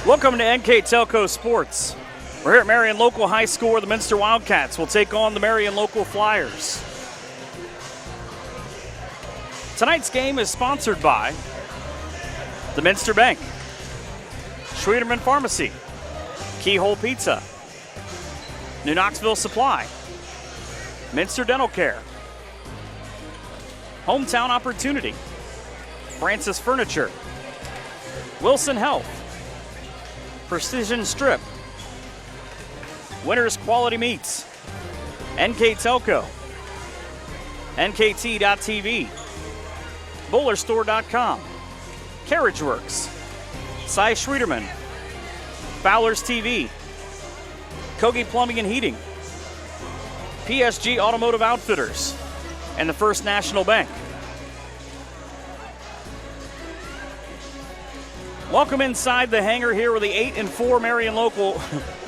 Welcome to NKTelco Sports. We're here at Marion Local High School where the Minster Wildcats will take on the Marion Local Flyers. Tonight's game is sponsored by the Minster Bank, Schwederman Pharmacy, Keyhole Pizza, New Knoxville Supply, Minster Dental Care, Hometown Opportunity, Francis Furniture, Wilson Health, Precision Strip, Winners Quality Meats, NKTelco, NKT.TV, BowlerStore.com, Carriage Works, Cy Schwederman, Fowler's TV, Kogi Plumbing and Heating, PSG Automotive Outfitters, and the First National Bank. Welcome inside the hangar here with the 8-4 Marion Local,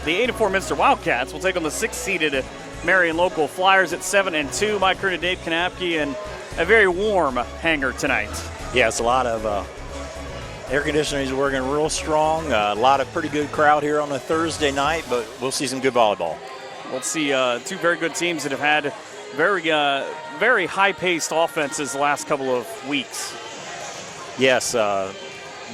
the 8-4 Minster Wildcats will take on the 6-seeded Marion Local Flyers at 7-2. Mike Kern and Dave Kanapke, and a very warm hangar tonight. Yeah, it's a lot of air conditioning is working real strong. A lot of pretty good crowd here on a Thursday night, but we'll see some good volleyball. We'll see two very good teams that have had very high-paced offenses the last couple of weeks. Yes,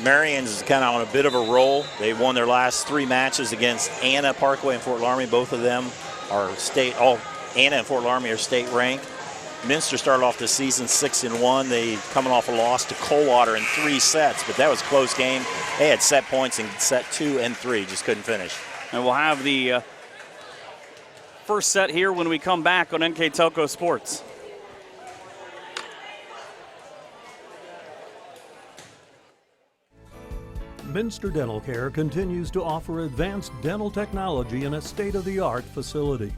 Marion's kind of on a bit of a roll. They won their last 3 matches against Anna, Parkway, and Fort Laramie. Both of them are state. Anna and Fort Laramie are state ranked. Minster started off the season 6-1. They coming off a loss to Coldwater in 3 sets, but that was a close game. They had set points in set 2 and 3, just couldn't finish. And we'll have the first set here when we come back on NKTelco Sports. Minster Dental Care continues to offer advanced dental technology in a state-of-the-art facility.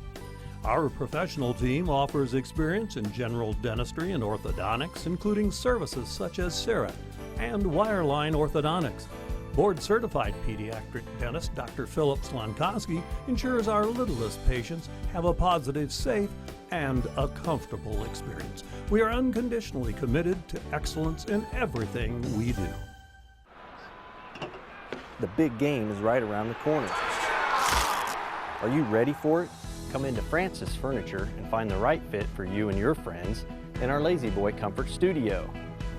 Our professional team offers experience in general dentistry and orthodontics, including services such as CEREC and wireline orthodontics. Board-certified pediatric dentist Dr. Philip Slankowski ensures our littlest patients have a positive, safe, and a comfortable experience. We are unconditionally committed to excellence in everything we do. The big game is right around the corner. Are you ready for it? Come into Francis Furniture and find the right fit for you and your friends in our Lazy Boy Comfort Studio.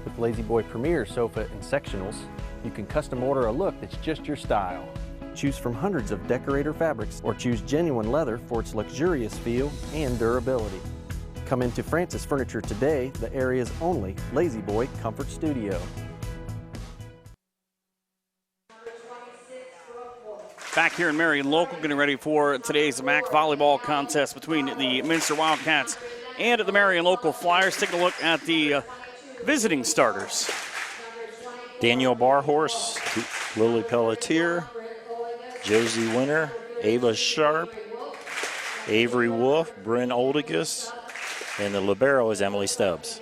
With Lazy Boy Premier sofa and sectionals, you can custom order a look that's just your style. Choose from hundreds of decorator fabrics or choose genuine leather for its luxurious feel and durability. Come into Francis Furniture today, the area's only Lazy Boy Comfort Studio. Back here in Marion Local, getting ready for today's MAC volleyball contest between the Minster Wildcats and the Marion Local Flyers. Taking a look at the visiting starters. Danielle Barhorse, Lily Pelletier, Josie Winter, Ava Sharp, Avery Wolf, Bryn Oldigus, and the libero is Emily Stubbs.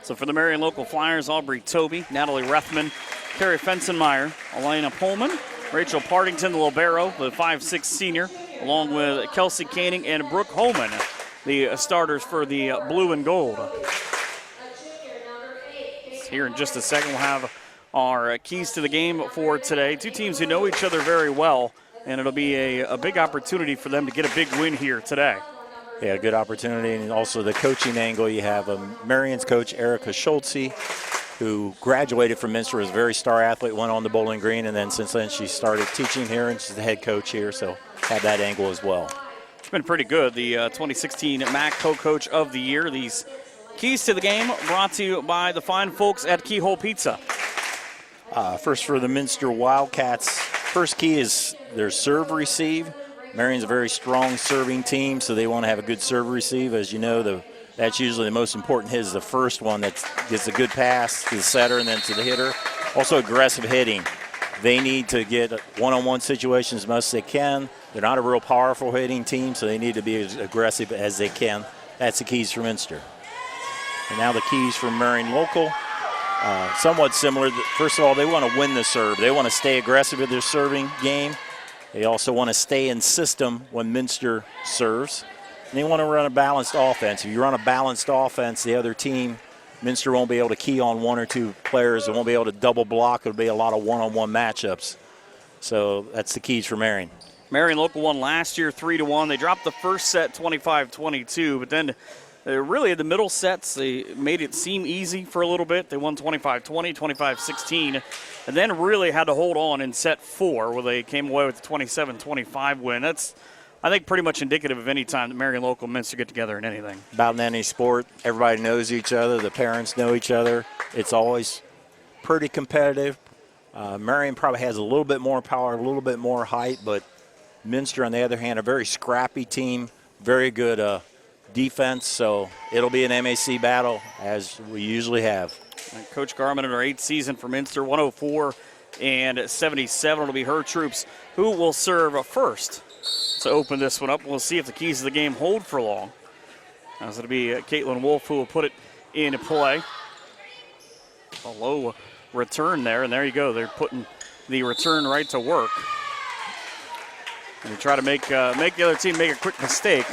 So for the Marion Local Flyers, Aubrey Toby, Natalie Rethman, Carrie Fensenmeyer, Elena Pullman, Rachel Partington, the libero, the 5'6" senior, along with Kelsey Canning and Brooke Holman, the starters for the blue and gold. Here in just a second, we'll have our keys to the game for today. Two teams who know each other very well, and it'll be a big opportunity for them to get a big win here today. Yeah, good opportunity, and also the coaching angle. You have Marion's coach, Erica Schultze, who graduated from Minster, was a very star athlete, went on to Bowling Green, and then since then she started teaching here, and she's the head coach here, so have that angle as well. It's been pretty good. The 2016 MAC Co-Coach of the Year. These keys to the game brought to you by the fine folks at Keyhole Pizza. First for the Minster Wildcats, first key is their serve receive. Marion's a very strong serving team, so they want to have a good serve receive. As you know, that's usually the most important hit is the first one that gets a good pass to the setter and then to the hitter. Also aggressive hitting. They need to get one-on-one situations as much as they can. They're not a real powerful hitting team, so they need to be as aggressive as they can. That's the keys for Minster. And now the keys for Marion Local. Somewhat similar. First of all, they want to win the serve. They want to stay aggressive with their serving game. They also want to stay in system when Minster serves. And they want to run a balanced offense. If you run a balanced offense, the other team, Minster won't be able to key on one or two players. They won't be able to double block. It'll be a lot of one-on-one matchups. So that's the keys for Marion. Marion local won last year 3-1. They dropped the first set 25-22, but then really in the middle sets, they made it seem easy for a little bit. They won 25-20, 25-16, and then really had to hold on in set 4 where they came away with a 27-25 win. That's, I think, pretty much indicative of any time that Marion local and Minster get together in anything. About in any sport, everybody knows each other. The parents know each other. It's always pretty competitive. Marion probably has a little bit more power, a little bit more height, but Minster, on the other hand, a very scrappy team, very good defense, so it'll be an MAC battle as we usually have. And Coach Garman in her 8th season for Minster, 104-77 will be her troops who will serve first to open this one up. We'll see if the keys of the game hold for long. As it'll be Caitlin Wolf who will put it into play. A low return there, and there you go. They're putting the return right to work. And you try to make the other team make a quick mistake.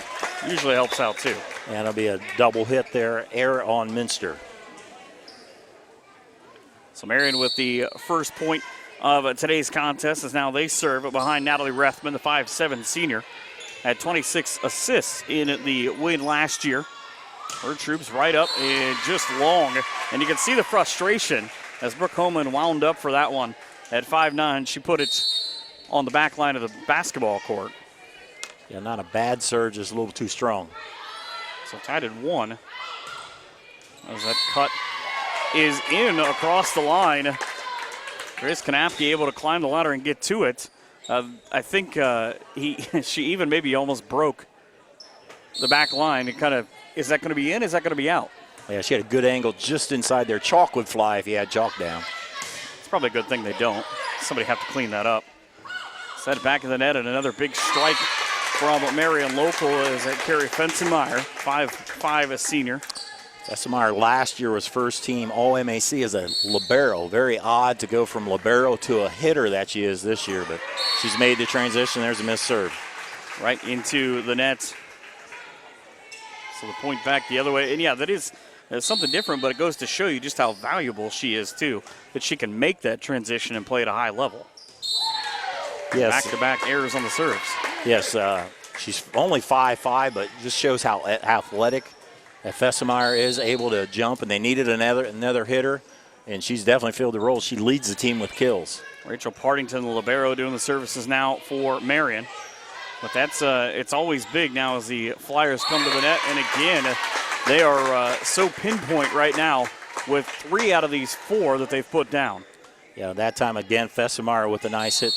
Usually helps out too. And it'll be a double hit there, error on Minster. So Marion with the first point of today's contest as now they serve behind Natalie Rethman, the 5'7" senior. Had 26 assists in the win last year. Her troops right up and just long. And you can see the frustration as Brooke Homan wound up for that one. At 5'9", she put it on the back line of the basketball court. Yeah, not a bad surge, just a little too strong. So tied at 1. As that cut is in across the line. Chris Kanapke able to climb the ladder and get to it. I think she even maybe almost broke the back line. It kind of, is that going to be in? Is that going to be out? Yeah, she had a good angle just inside there. Chalk would fly if you had chalk down. It's probably a good thing they don't. Somebody have to clean that up. Set back in the net and another big strike from Marion local is at Carrie Fensenmeyer, 5'5", a senior. Fensenmeyer last year was first team All-MAC as a libero. Very odd to go from libero to a hitter that she is this year, but she's made the transition. There's a missed serve. Right into the net. So the point back the other way. And yeah, that is something different, but it goes to show you just how valuable she is too, that she can make that transition and play at a high level. Yes. Back-to-back errors on the serves. Yes, she's only 5'5", but just shows how athletic Fensenmeyer is, able to jump, and they needed another hitter, and she's definitely filled the role. She leads the team with kills. Rachel Partington, the libero, doing the services now for Marion. But that's it's always big now as the Flyers come to the net, and again, they are so pinpoint right now with 3 out of these 4 that they've put down. Yeah, that time again, Fensenmeyer with a nice hit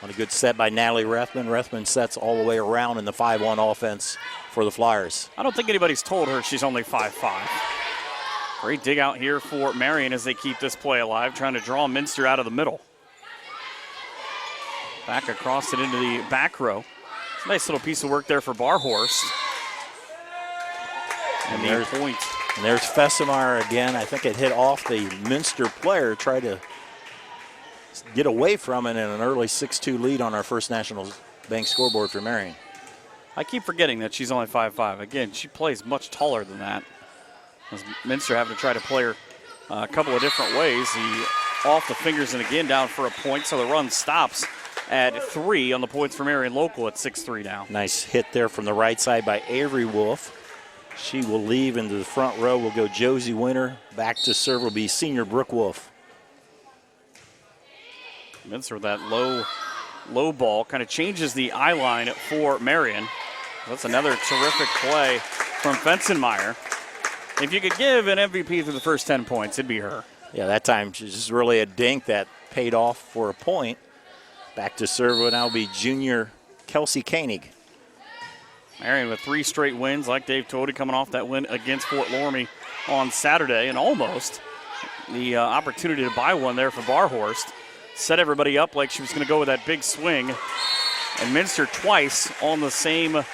on a good set by Natalie Rethman. Rethman sets all the way around in the 5-1 offense for the Flyers. I don't think anybody's told her she's only 5'5". Great dig out here for Marion as they keep this play alive, trying to draw Minster out of the middle. Back across it into the back row. It's a nice little piece of work there for Barhorst. And the point. And there's Fensenmeyer again. I think it hit off the Minster player, tried to get away from it, in an early 6-2 lead on our First National Bank scoreboard for Marion. I keep forgetting that she's only 5'5". Again, she plays much taller than that. As Minster having to try to play her a couple of different ways. The off the fingers and again down for a point, so the run stops at 3 on the points for Marion local at 6-3 now. Nice hit there from the right side by Avery Wolf. She will leave into the front row. Will go Josie Winter. Back to serve will be senior Brooke Wolf. Minster with that low ball kind of changes the eye line for Marion. That's another terrific play from Fensenmeyer. If you could give an MVP for the first 10 points, it'd be her. Yeah, that time she's just really a dink that paid off for a point. Back to serve will now be junior Kelsey Koenig. Marion with 3 straight wins, like Dave told you, coming off that win against Fort Loramie on Saturday, and almost the opportunity to buy one there for Barhorst. Set everybody up like she was going to go with that big swing. And Minster twice on the same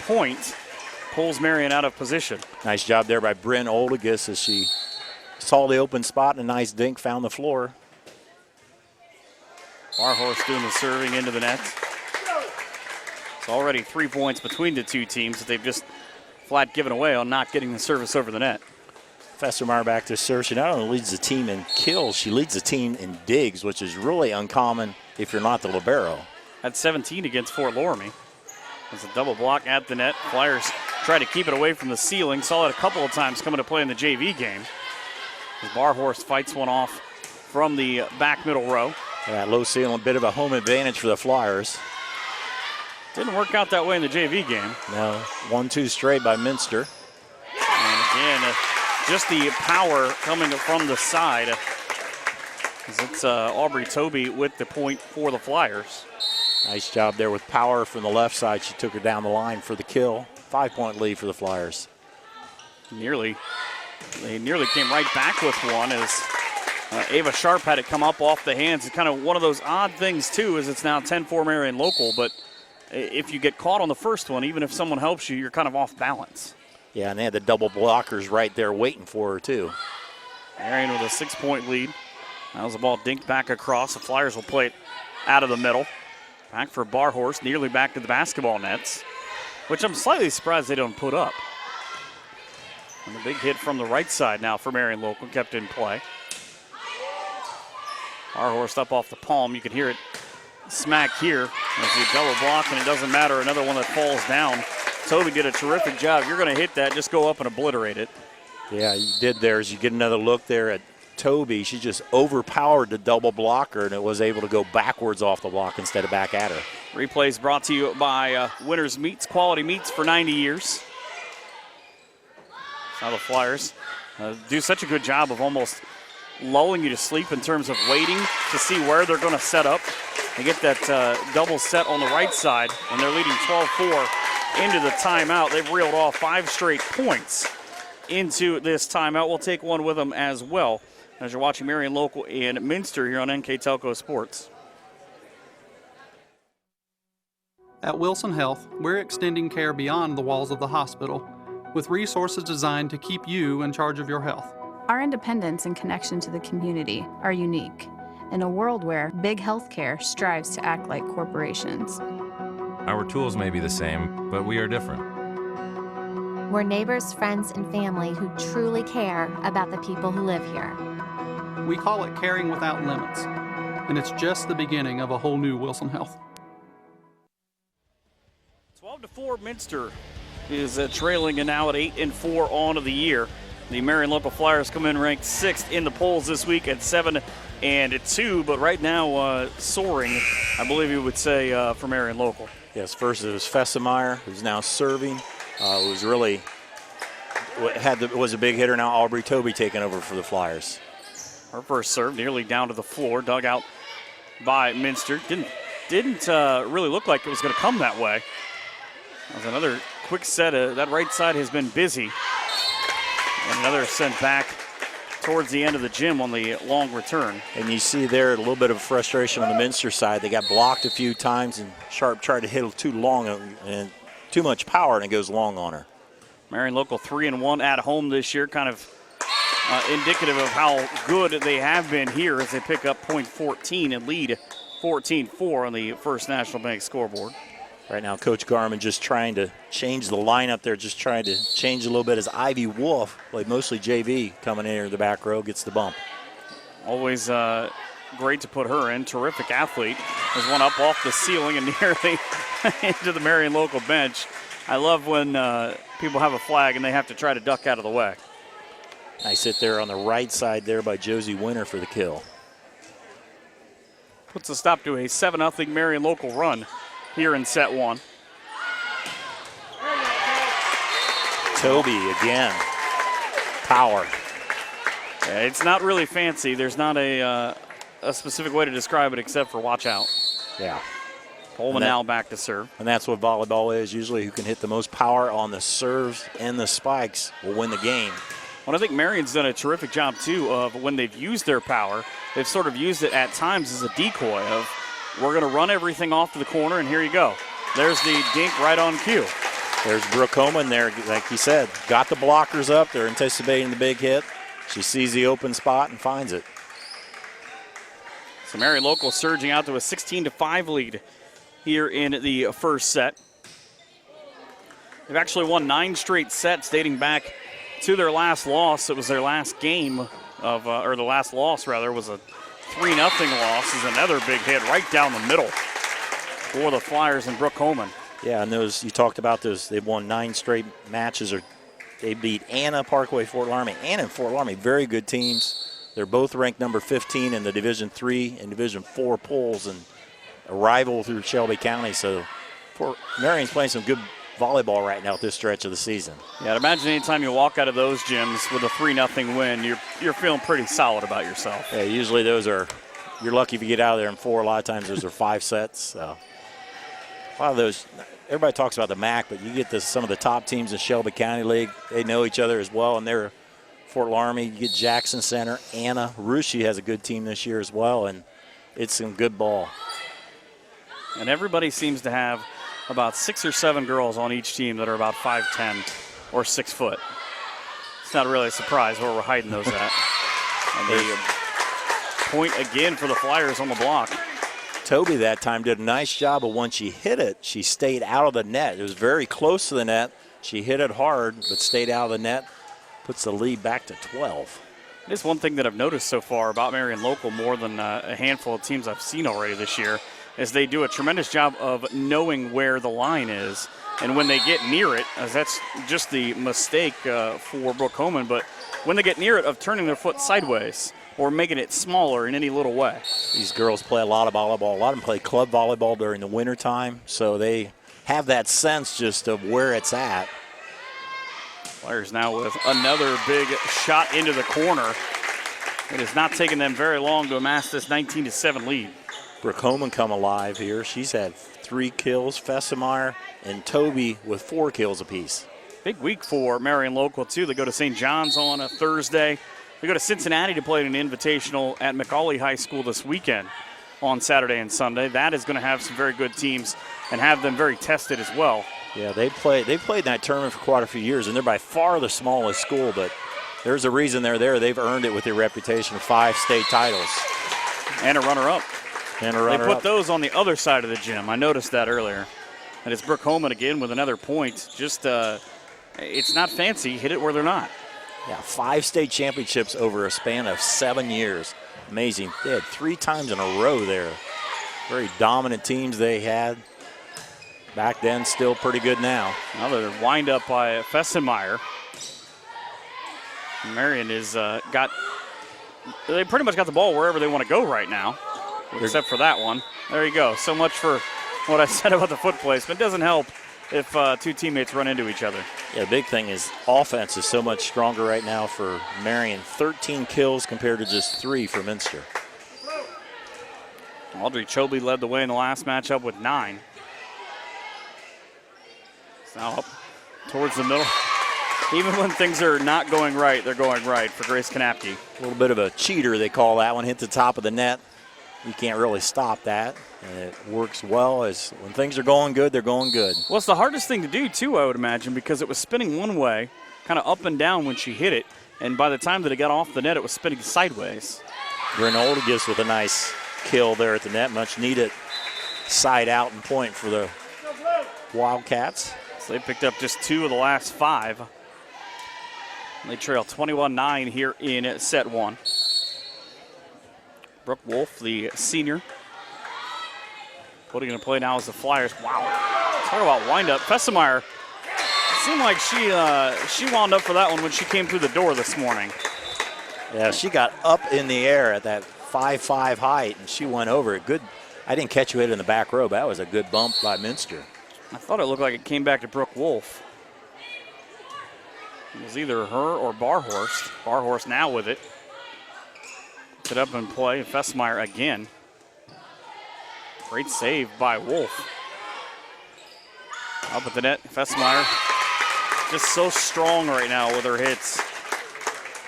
point pulls Marion out of position. Nice job there by Bryn Oldegus as she saw the open spot and a nice dink, found the floor. Barhorst doing the serving into the net. It's already 3 points between the two teams that they've just flat given away on not getting the service over the net. Fessermeyer back to serve. She not only leads the team in kills, she leads the team in digs, which is really uncommon if you're not the libero. At 17 against Fort Loramie. There's a double block at the net. Flyers try to keep it away from the ceiling. Saw it a couple of times coming to play in the JV game. As Barhorst fights one off from the back middle row. Yeah, low ceiling, a bit of a home advantage for the Flyers. Didn't work out that way in the JV game. No, 1-2 straight by Minster. And again, just the power coming from the side. As it's Aubrey Toby with the point for the Flyers. Nice job there with power from the left side. She took her down the line for the kill. 5-point lead for the Flyers. They nearly came right back with one as Ava Sharp had it come up off the hands. It's kind of one of those odd things, too, is it's now 10-4 Marion local, but if you get caught on the first one, even if someone helps you, you're kind of off balance. Yeah, and they had the double blockers right there waiting for her, too. Marion with a 6-point lead. That was the ball dinked back across. The Flyers will play it out of the middle. Back for Barhorst, nearly back to the basketball nets, which I'm slightly surprised they don't put up. And a big hit from the right side now for Marion local, kept in play. Barhorst up off the palm. You can hear it smack here as you double block, and it doesn't matter. Another one that falls down. Toby did a terrific job. You're going to hit that, just go up and obliterate it. Yeah, you did there as you get another look there at Toby. She just overpowered the double blocker, and it was able to go backwards off the block instead of back at her. Replays brought to you by Winners Meats, quality meats for 90 years. Now the Flyers do such a good job of almost lulling you to sleep in terms of waiting to see where they're going to set up. They get that double set on the right side, and they're leading 12-4 into the timeout. They've reeled off 5 straight points into this timeout. We'll take one with them as well as you're watching Marion Local and Minster here on NKTelco Sports. At Wilson Health, we're extending care beyond the walls of the hospital with resources designed to keep you in charge of your health. Our independence and connection to the community are unique in a world where big healthcare strives to act like corporations. Our tools may be the same, but we are different. We're neighbors, friends, and family who truly care about the people who live here. We call it caring without limits, and it's just the beginning of a whole new Wilson Health. 12-4 Minster is trailing and now at 8-4 on of the year. The Marion Local Flyers come in ranked 6th in the polls this week at 7-2, but right now soaring, I believe you would say, for Marion Local. Yes, first it was Fessermeyer, who's now serving. Was a big hitter. Now Aubrey Toby taking over for the Flyers. Her first serve nearly down to the floor, dug out by Minster. Didn't really look like it was going to come that way. That was another quick set. That right side has been busy. And another sent back towards the end of the gym on the long return. And you see there a little bit of frustration on the Minster side. They got blocked a few times, and Sharp tried to hit too long and too much power, and it goes long on her. Marion Local 3-1 at home this year, kind of indicative of how good they have been here as they pick up point 14 and lead 14-4 on the First National Bank scoreboard. Right now, Coach Garman just trying to change the lineup there, just trying to change a little bit as Ivy Wolf, played mostly JV, coming in here in the back row, gets the bump. Always great to put her in. Terrific athlete. There's one up off the ceiling and nearly into the Marion Local bench. I love when people have a flag and they have to try to duck out of the way. Nice hit there on the right side there by Josie Winter for the kill. Puts a stop to a 7-0 Marion Local run here in set one. Toby again. Power. It's not really fancy. There's not a specific way to describe it except for watch out. Yeah. Coleman now back to serve. And that's what volleyball is. Usually who can hit the most power on the serves and the spikes will win the game. Well, I think Marion's done a terrific job, too, of when they've used their power, they've sort of used it at times as a decoy of, we're going to run everything off to the corner, and here you go. There's the dink right on cue. There's Brooke Coleman there, like you said. Got the blockers up. They're anticipating the big hit. She sees the open spot and finds it. So Marion Local surging out to a 16-5 lead here in the first set. They've actually won 9 straight sets dating back to their last loss. It was their last game of, or the last loss rather, was a 3-0 loss. Is another big hit right down the middle for the Flyers and Brooke Holman. Yeah, and those, you talked about those, they've won 9 straight matches. They beat Anna, Parkway, Fort Laramie. Anna and Fort Laramie, very good teams. They're both ranked number 15 in the Division III and Division IV polls, and a rival through Shelby County. So Marion's playing some good volleyball right now at this stretch of the season. Yeah, I'd imagine anytime you walk out of those gyms with a 3-0 win, you're feeling pretty solid about yourself. Yeah, usually those are, you're lucky if you get out of there in 4. A lot of times those are 5 sets. So a lot of those, everybody talks about the MAC, but you get some of the top teams in Shelby County League. They know each other as well, and they're Fort Laramie. You get Jackson Center, Anna. Russia has a good team this year as well, and it's some good ball. And everybody seems to have about 6 or 7 girls on each team that are about 5'10" or 6 foot. It's not really a surprise where we're hiding those at. And the point again for the Flyers on the block. Toby that time did a nice job, but when she hit it, she stayed out of the net. It was very close to the net. She hit it hard, but stayed out of the net. Puts the lead back to 12. It is one thing that I've noticed so far about Marion Local more than a handful of teams I've seen already this year is they do a tremendous job of knowing where the line is. And when they get near it, as that's just the mistake for Brooke Holman, but when they get near it, of turning their foot sideways or making it smaller in any little way. These girls play a lot of volleyball. A lot of them play club volleyball during the wintertime, so they have that sense just of where it's at. Flyers now with another big shot into the corner. It has not taken them very long to amass this 19-7 lead. Brooke Holman come alive here. She's had 3 kills. Fessemeyer and Toby with 4 kills apiece. Big week for Marion Local, too. They go to St. John's on a Thursday. They go to Cincinnati to play an invitational at McCauley High School this weekend on Saturday and Sunday. That is going to have some very good teams and have them very tested as well. Yeah, they played in that tournament for quite a few years, and they're by far the smallest school, but there's a reason they're there. They've earned it with their reputation of 5 state titles. And a runner-up. And a runner-up. They put those on the other side of the gym. I noticed that earlier. And it's Brooke Holman again with another point. Just, it's not fancy. Hit it where they're not. Yeah, 5 state championships over a span of 7 years. Amazing. They had 3 times in a row there. Very dominant teams they had. Back then, still pretty good now. Another wind up by Fessenmeyer. Marion is they pretty much got the ball wherever they want to go right now, except for that one. There you go. So much for what I said about the foot placement. It doesn't help if 2 teammates run into each other. Yeah, the big thing is offense is so much stronger right now for Marion. 13 kills compared to just 3 for Minster. Audrey Chobley led the way in the last matchup with 9. It's now up towards the middle. Even when things are not going right, they're going right for Grace Kanapke. A little bit of a cheater, they call that one. Hit the top of the net. You can't really stop that. And it works well. As when things are going good, they're going good. Well, it's the hardest thing to do, too, I would imagine, because it was spinning one way, kind of up and down when she hit it. And by the time that it got off the net, it was spinning sideways. Granola gives with a nice kill there at the net. Much needed side out and point for the Wildcats. So they picked up just 2 of the last 5. They trail 21-9 here in set 1. Brooke Wolf, the senior, putting in a play now as the Flyers. Wow. Talk about wind-up. Fessemeyer, it seemed like she wound up for that one when she came through the door this morning. Yeah, she got up in the air at that 5'5" height, and she went over it. Good. I didn't catch you hit in the back row, but that was a good bump by Minster. I thought it looked like it came back to Brooke Wolf. It was either her or Barhorst. Barhorst now with it. Puts it up in play. Fessemeyer again. Great save by Wolf. Up at the net, Fessemeyer just so strong right now with her hits.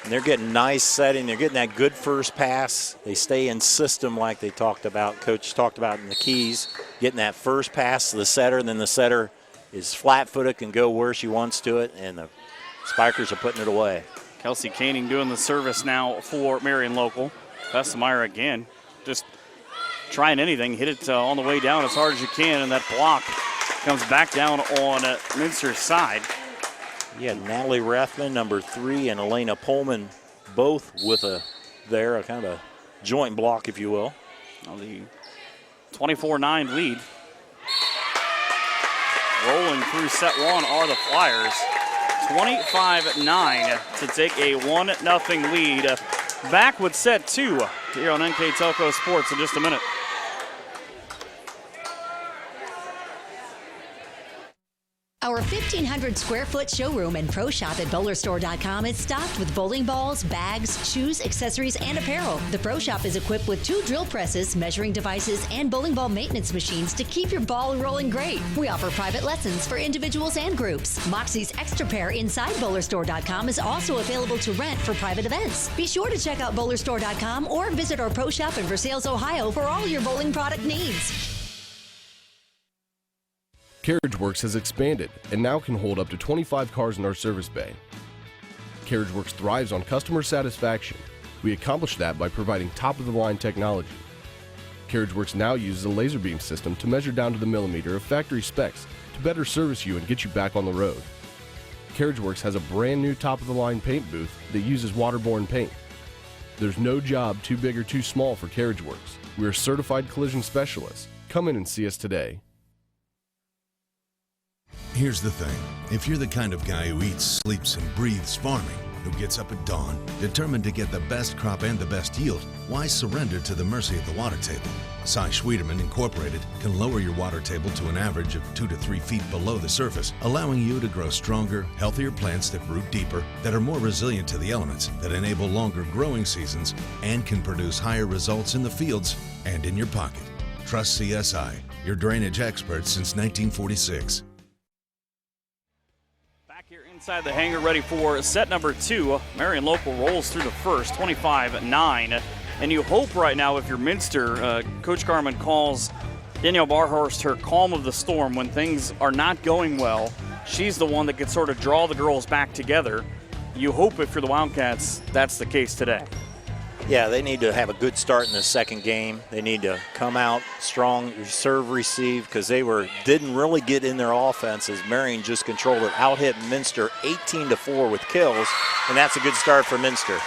And they're getting nice setting. They're getting that good first pass. They stay in system like they talked about. Coach talked about in the keys. Getting that first pass to the setter, and then the setter is flat-footed, can go where she wants to it, and the Spikers are putting it away. Kelsey Koenig doing the service now for Marion Local. Fessemeyer again, just trying anything. Hit it on the way down as hard as you can, and that block comes back down on Minster's side. Yeah, Natalie Rathman, number 3, and Elena Pullman, both with a kind of a joint block, if you will. Well, the 24-9 lead. Rolling through set 1 are the Flyers. 25-9 to take a 1-0 lead. Back with set 2 here on NKTelco Sports in just a minute. Our 1,500 square foot showroom and pro shop at bowlerstore.com is stocked with bowling balls, bags, shoes, accessories, and apparel. The pro shop is equipped with 2 drill presses, measuring devices, and bowling ball maintenance machines to keep your ball rolling great. We offer private lessons for individuals and groups. Moxie's Extra Pair inside bowlerstore.com is also available to rent for private events. Be sure to check out bowlerstore.com or visit our pro shop in Versailles, Ohio for all your bowling product needs. CarriageWorks has expanded and now can hold up to 25 cars in our service bay. CarriageWorks thrives on customer satisfaction. We accomplish that by providing top-of-the-line technology. CarriageWorks now uses a laser beam system to measure down to the millimeter of factory specs to better service you and get you back on the road. CarriageWorks has a brand new top-of-the-line paint booth that uses waterborne paint. There's no job too big or too small for CarriageWorks. We're certified collision specialists. Come in and see us today. Here's the thing. If you're the kind of guy who eats, sleeps, and breathes farming, who gets up at dawn, determined to get the best crop and the best yield, why surrender to the mercy of the water table? Cy Schwederman Incorporated can lower your water table to an average of 2 to 3 feet below the surface, allowing you to grow stronger, healthier plants that root deeper, that are more resilient to the elements, that enable longer growing seasons, and can produce higher results in the fields and in your pocket. Trust CSI, your drainage experts since 1946. Inside the hangar, ready for set number 2. Marion Local rolls through the first, 25-9. And you hope right now, if you're Minster, Coach Garman calls Danielle Barhorst her calm of the storm when things are not going well. She's the one that can sort of draw the girls back together. You hope, if you're the Wildcats, that's the case today. Yeah, they need to have a good start in the second game. They need to come out strong, serve, receive, because they didn't really get in their offense as Marion just controlled it. Out-hit Minster 18-4 with kills, and that's a good start for Minster.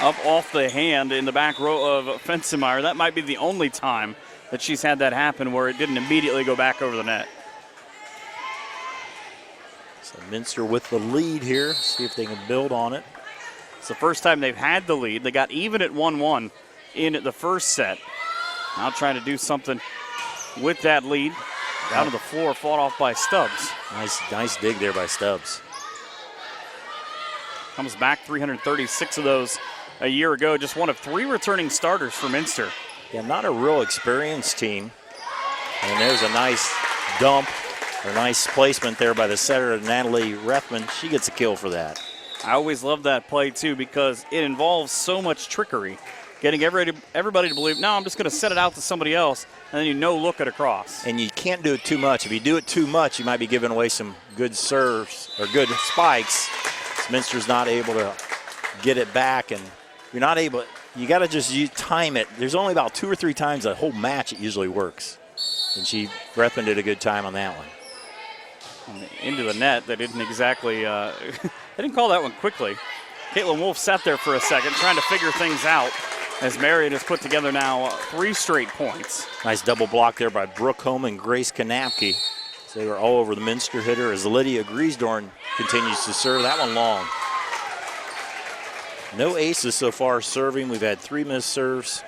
Up off the hand in the back row of Fensemeyer. That might be the only time that she's had that happen where it didn't immediately go back over the net. So Minster with the lead here. See if they can build on it. It's the first time they've had the lead. They got even at 1-1 in the first set. Now trying to do something with that lead. Down to the floor, fought off by Stubbs. Nice dig there by Stubbs. Comes back 336 of those a year ago. Just one of 3 returning starters for Minster. Yeah, not a real experienced team. And there's a nice dump, or nice placement there by the setter, Natalie Rathman. She gets a kill for that. I always love that play, too, because it involves so much trickery. Getting everybody to believe, no, I'm just going to set it out to somebody else, and then you look it across. And you can't do it too much. If you do it too much, you might be giving away some good serves or good spikes. Minster's not able to get it back, and you're not able. You got to just time it. There's only about 2 or 3 times a whole match it usually works. And Rathman did a good time on that one. Into the net, they didn't exactly, they didn't call that one quickly. Caitlin Wolf sat there for a second trying to figure things out as Marion has put together now 3 straight points. Nice double block there by Brooke Holm and Grace Kanapke. So they were all over the Minster hitter as Lydia Griesdorn continues to serve that one long. No aces so far serving. We've had 3 missed serves,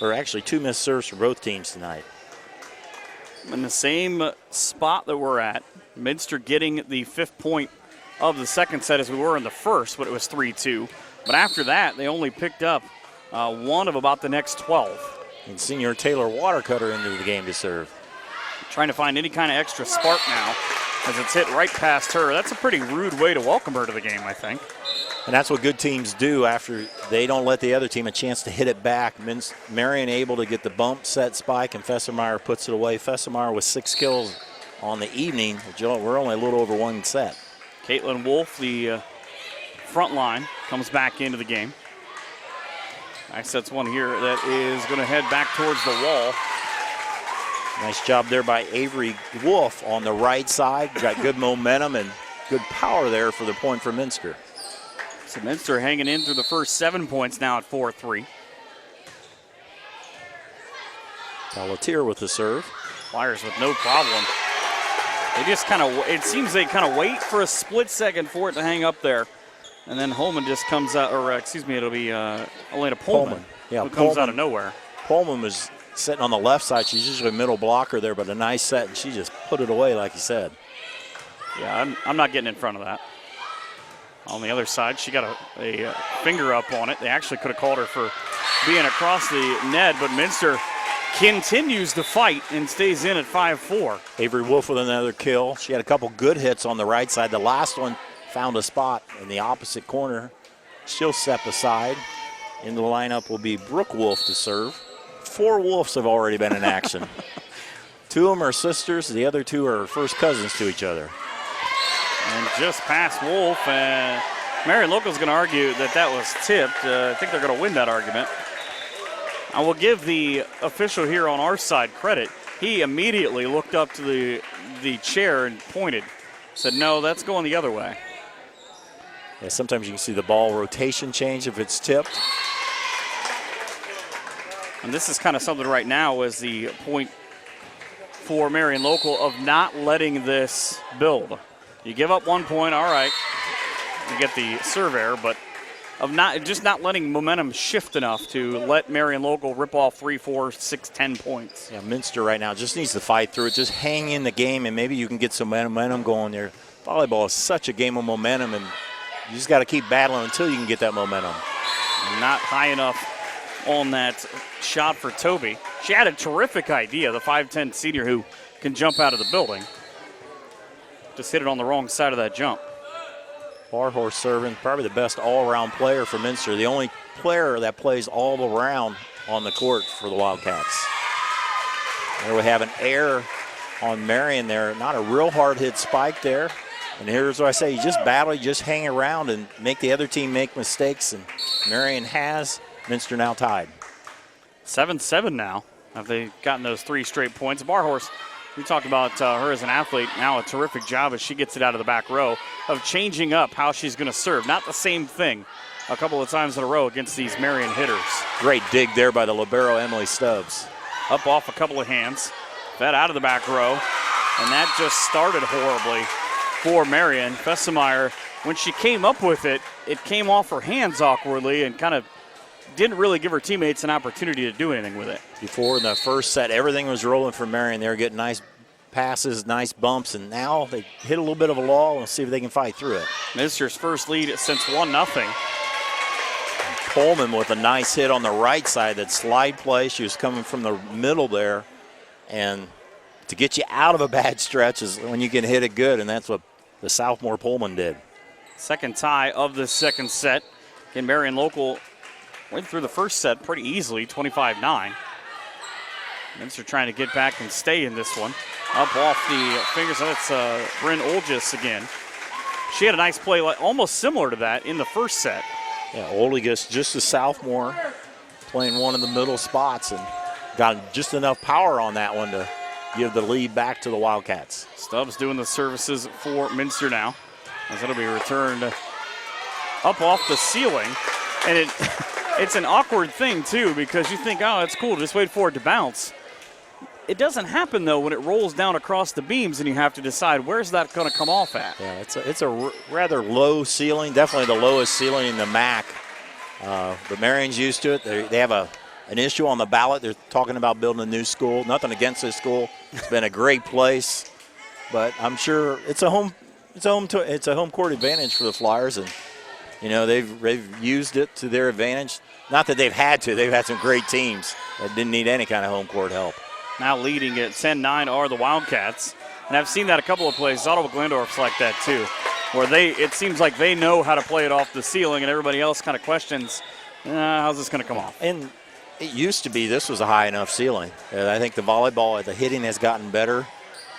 or actually 2 missed serves for both teams tonight. In the same spot that we're at, Minster getting the 5th point of the second set as we were in the first, but it was 3-2. But after that, they only picked up 1 of about the next 12. And senior Taylor Watercutter into the game to serve. Trying to find any kind of extra spark now as it's hit right past her. That's a pretty rude way to welcome her to the game, I think. And that's what good teams do after they don't let the other team a chance to hit it back. Marion able to get the bump, set, spike, and Fessemeyer puts it away. Fessemeyer with 6 kills on the evening. We're only a little over 1 set. Caitlin Wolf, the front line, comes back into the game. Nice sets one here that is going to head back towards the wall. Nice job there by Avery Wolf on the right side. Got good momentum and good power there for the point for Minster. So Minster hanging in through the first 7 points now at 4-3. Pelletier with the serve. Flyers with no problem. They just kind of, it seems they kind of wait for a split second for it to hang up there. And then Holman just comes out, or excuse me, it'll be Elena Pullman. Yeah, who comes out of nowhere. Pullman was sitting on the left side. She's usually a middle blocker there, but a nice set, and she just put it away like you said. Yeah, I'm not getting in front of that. On the other side, she got a finger up on it. They actually could have called her for being across the net, but Minster continues to fight and stays in at 5-4. Avery Wolf with another kill. She had a couple good hits on the right side. The last one found a spot in the opposite corner. She'll step aside. In the lineup will be Brooke Wolf to serve. 4 Wolves have already been in action. 2 of them are sisters. The other 2 are first cousins to each other. And just past Wolf, and Marion Local's going to argue that that was tipped. I think they're going to win that argument. I will give the official here on our side credit. He immediately looked up to the chair and pointed. Said, no, that's going the other way. Yeah, sometimes you can see the ball rotation change if it's tipped. And this is kind of something right now as the point for Marion Local of not letting this build. You give up 1 point, all right, you get the serve error, but of not letting momentum shift enough to let Marion Local rip off 3, 4, 6, 10 points. Yeah, Minster right now just needs to fight through it. Just hang in the game, and maybe you can get some momentum going there. Volleyball is such a game of momentum, and you just got to keep battling until you can get that momentum. Not high enough on that shot for Toby. She had a terrific idea, the 5'10 senior who can jump out of the building. Just hit it on the wrong side of that jump. Barhorse serving, probably the best all-around player for Minster. The only player that plays all around on the court for the Wildcats. There we have an error on Marion there. Not a real hard hit spike there. And here's what I say, you just battle, you just hang around and make the other team make mistakes. And Marion has. Minster now tied. 7-7 now. Have they gotten those 3 straight points? Barhorse, we talked about her as an athlete. Now a terrific job as she gets it out of the back row of changing up how she's going to serve. Not the same thing a couple of times in a row against these Marion hitters. Great dig there by the libero, Emily Stubbs. Up off a couple of hands. Fed out of the back row. And that just started horribly for Marion. Fessemeyer, when she came up with it, it came off her hands awkwardly and kind of didn't really give her teammates an opportunity to do anything with it. Before in the first set, everything was rolling for Marion. They were getting nice passes, nice bumps, and now they hit a little bit of a lull. We'll see if they can fight through it. Minster's first lead since 1-0. Coleman with a nice hit on the right side, that slide play. She was coming from the middle there, and to get you out of a bad stretch is when you can hit it good, and that's what the sophomore Pullman did. Second tie of the second set. Again, Marion Local went through the first set pretty easily, 25-9. Minster trying to get back and stay in this one. Up off the fingers, that's Bryn Olgis again. She had a nice play, almost similar to that in the first set. Yeah, Olgis, just a sophomore, playing one of the middle spots and got just enough power on that one to give the lead back to the Wildcats. Stubbs doing the services for Minster now, as it'll be returned up off the ceiling. And it's an awkward thing, too, because you think, oh, it's cool, just wait for it to bounce. It doesn't happen, though, when it rolls down across the beams and you have to decide where's that going to come off at. Yeah, it's a rather low ceiling, definitely the lowest ceiling in the MAC. But Marion's used to it. They have an issue on the ballot. They're talking about building a new school. Nothing against this school. It's been a great place, but I'm sure it's a home court advantage for the Flyers, and you know they've used it to their advantage. Not that they've had to. They've had some great teams that didn't need any kind of home court help. Now leading at 10-9 are the Wildcats. And I've seen that a couple of places. Ottawa Glandorf's like that too, where it seems like they know how to play it off the ceiling and everybody else kind of questions, how's this going to come off? And it used to be this was a high enough ceiling. I think the volleyball, the hitting has gotten better,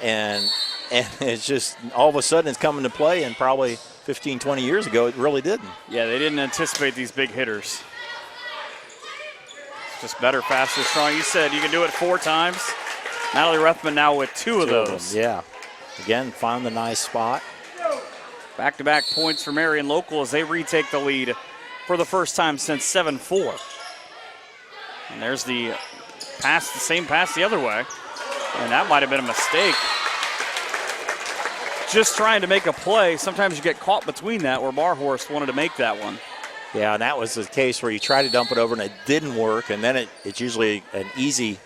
and it's just all of a sudden it's coming to play, and probably 15, 20 years ago it really didn't. Yeah, they didn't anticipate these big hitters. Just better, faster, strong. You said you can do it 4 times. Natalie Rethman now with 2 of those. Yeah. Again, found the nice spot. Back-to-back points for Marion Local as they retake the lead for the first time since 7-4. And there's the pass, the same pass the other way. And that might have been a mistake. Just trying to make a play. Sometimes you get caught between that, where Barhorst wanted to make that one. Yeah, and that was the case where you try to dump it over and it didn't work, and then it's usually an easy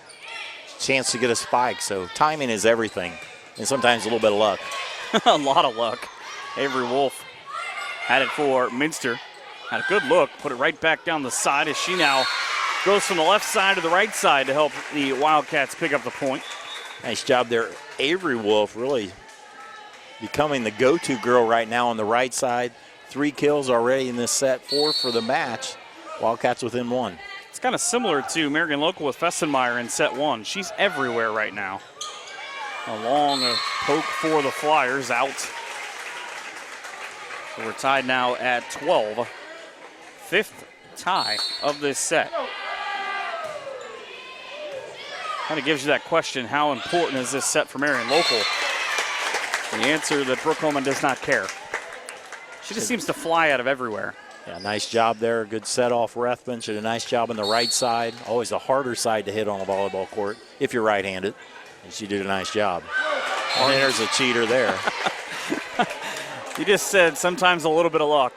chance to get a spike. So timing is everything, and sometimes a little bit of luck. A lot of luck. Avery Wolf had it for Minster. Had a good look, put it right back down the side as she now goes from the left side to the right side to help the Wildcats pick up the point. Nice job there. Avery Wolf really becoming the go-to girl right now on the right side. 3 kills already in this set, 4 for the match. Wildcats within 1. It's kind of similar to Marion Local with Fessenmeyer in set 1. She's everywhere right now. A long poke for the Flyers out. So we're tied now at 12. 5th tie of this set. Kind of gives you that question, how important is this set for Marion Local? The answer that Brooke Holman does not care. She just seems to fly out of everywhere. Yeah, nice job there. Good set off Rethman. She did a nice job on the right side. Always the harder side to hit on a volleyball court if you're right-handed. And she did a nice job. And there's a cheater there. You just said sometimes a little bit of luck.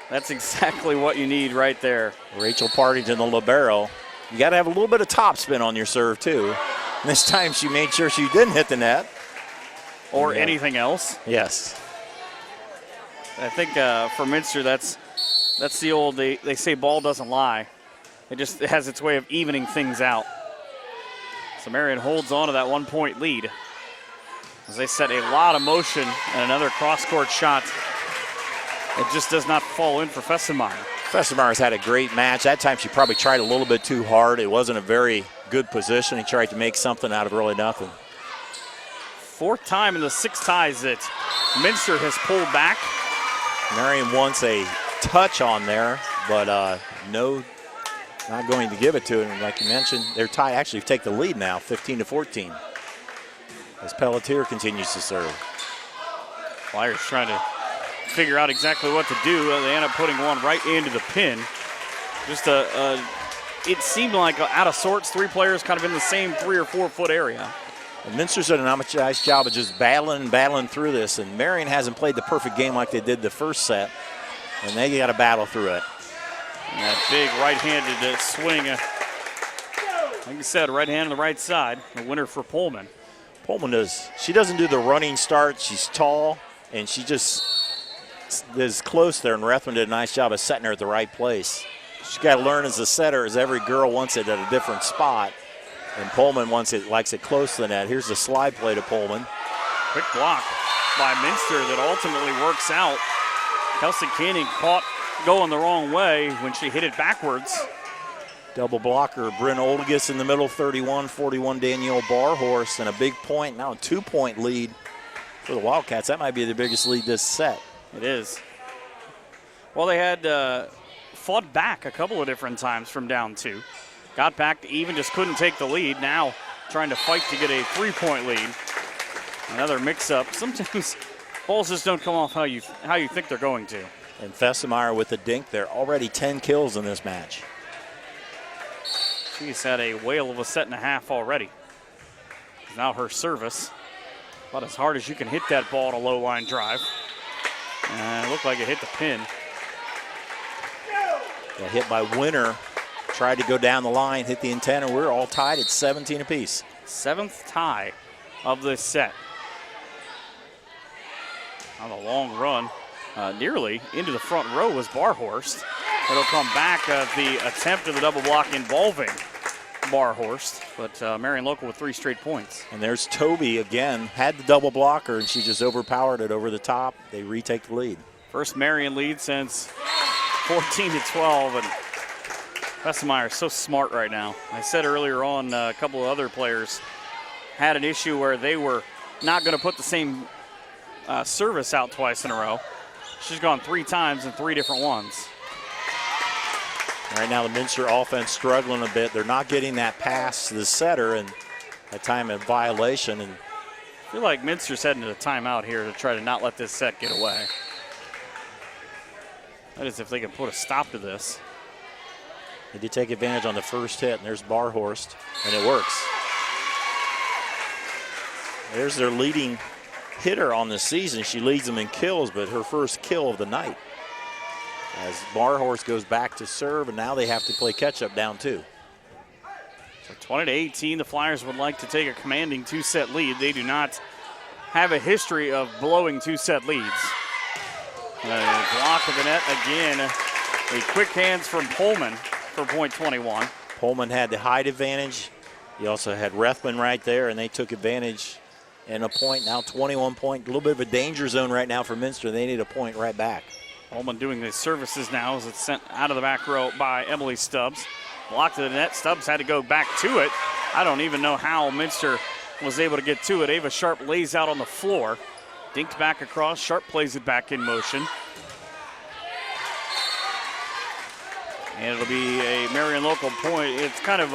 That's exactly what you need right there. Rachel Partington, the libero. You got to have a little bit of topspin on your serve, too. And this time she made sure she didn't hit the net. Or anything else. Yes. I think for Minster, that's the old, they say ball doesn't lie. It just has its way of evening things out. So Marion holds on to that 1-point lead as they set a lot of motion and another cross-court shot. It just does not fall in for Fessenmeyer. Fessenmeyer's had a great match. That time she probably tried a little bit too hard. It wasn't a very good position. He tried to make something out of really nothing. 4th time in the 6 ties that Minster has pulled back. Marion wants a touch on there, but no, not going to give it to him. And like you mentioned, they're tied. Actually, take the lead now, 15-14. As Pelletier continues to serve. Flyers trying to figure out exactly what to do. They end up putting one right into the pin. Just it seemed like out of sorts, 3 players kind of in the same 3 or 4 foot area. And Minster's done a nice job of just battling through this. And Marion hasn't played the perfect game like they did the first set. And they got to battle through it. And that big right-handed swing. Like you said, right hand on the right side. The winner for Pullman. Pullman she doesn't do the running start. She's tall, and she just is close there. And Rethman did a nice job of setting her at the right place. She's got to learn as a setter, as every girl wants it at a different spot. And Pullman likes it close to the net. Here's the slide play to Pullman. Quick block by Minster that ultimately works out. Kelsey Canning caught going the wrong way when she hit it backwards. Double blocker, Bryn Oldegas in the middle, 31-41 Danielle Barhorst, and a big point, now a 2-point lead for the Wildcats. That might be the biggest lead this set. It is. Well, they had fought back a couple of different times from down 2. Got back to even, just couldn't take the lead. Now trying to fight to get a 3-point lead. Another mix-up. Sometimes balls just don't come off how you think they're going to. And Fessenmeyer with the dink there. Already 10 kills in this match. She's had a whale of a set and a half already. Now her service. About as hard as you can hit that ball on a low line drive. And it looked like it hit the pin. Got hit by Winter. Tried to go down the line, hit the antenna. We're all tied at 17 apiece. 7th tie of this set. On a long run, nearly into the front row was Barhorst. It'll come back the attempt of the double block involving Barhorst, but Marion Local with 3 straight points. And there's Toby again, had the double blocker, and she just overpowered it over the top. They retake the lead. First Marion lead since 14-12, and Fessenmeyer is so smart right now. I said earlier on a couple of other players had an issue where they were not going to put the same service out twice in a row. She's gone 3 times in 3 different ones. Right now the Minster offense struggling a bit. They're not getting that pass to the setter, and that time a violation. And I feel like Minster's heading to the timeout here to try to not let this set get away. That is if they can put a stop to this. They did take advantage on the first hit, and there's Barhorst, and it works. There's their leading hitter on the season. She leads them in kills, but her first kill of the night. As Barhorst goes back to serve, and now they have to play catch-up down 2. So 20-18, the Flyers would like to take a commanding 2-set lead. They do not have a history of blowing 2-set leads. Block of the net again. A quick hands from Pullman for point 21. Pullman had the height advantage. He also had Rethman right there, and they took advantage and a point. Now 21 point, a little bit of a danger zone right now for Minster. They need a point right back. Pullman doing the services now as it's sent out of the back row by Emily Stubbs. Blocked to the net. Stubbs had to go back to it. I don't even know how Minster was able to get to it. Ava Sharp lays out on the floor. Dinked back across. Sharp plays it back in motion. And it'll be a Marion local point. It's kind of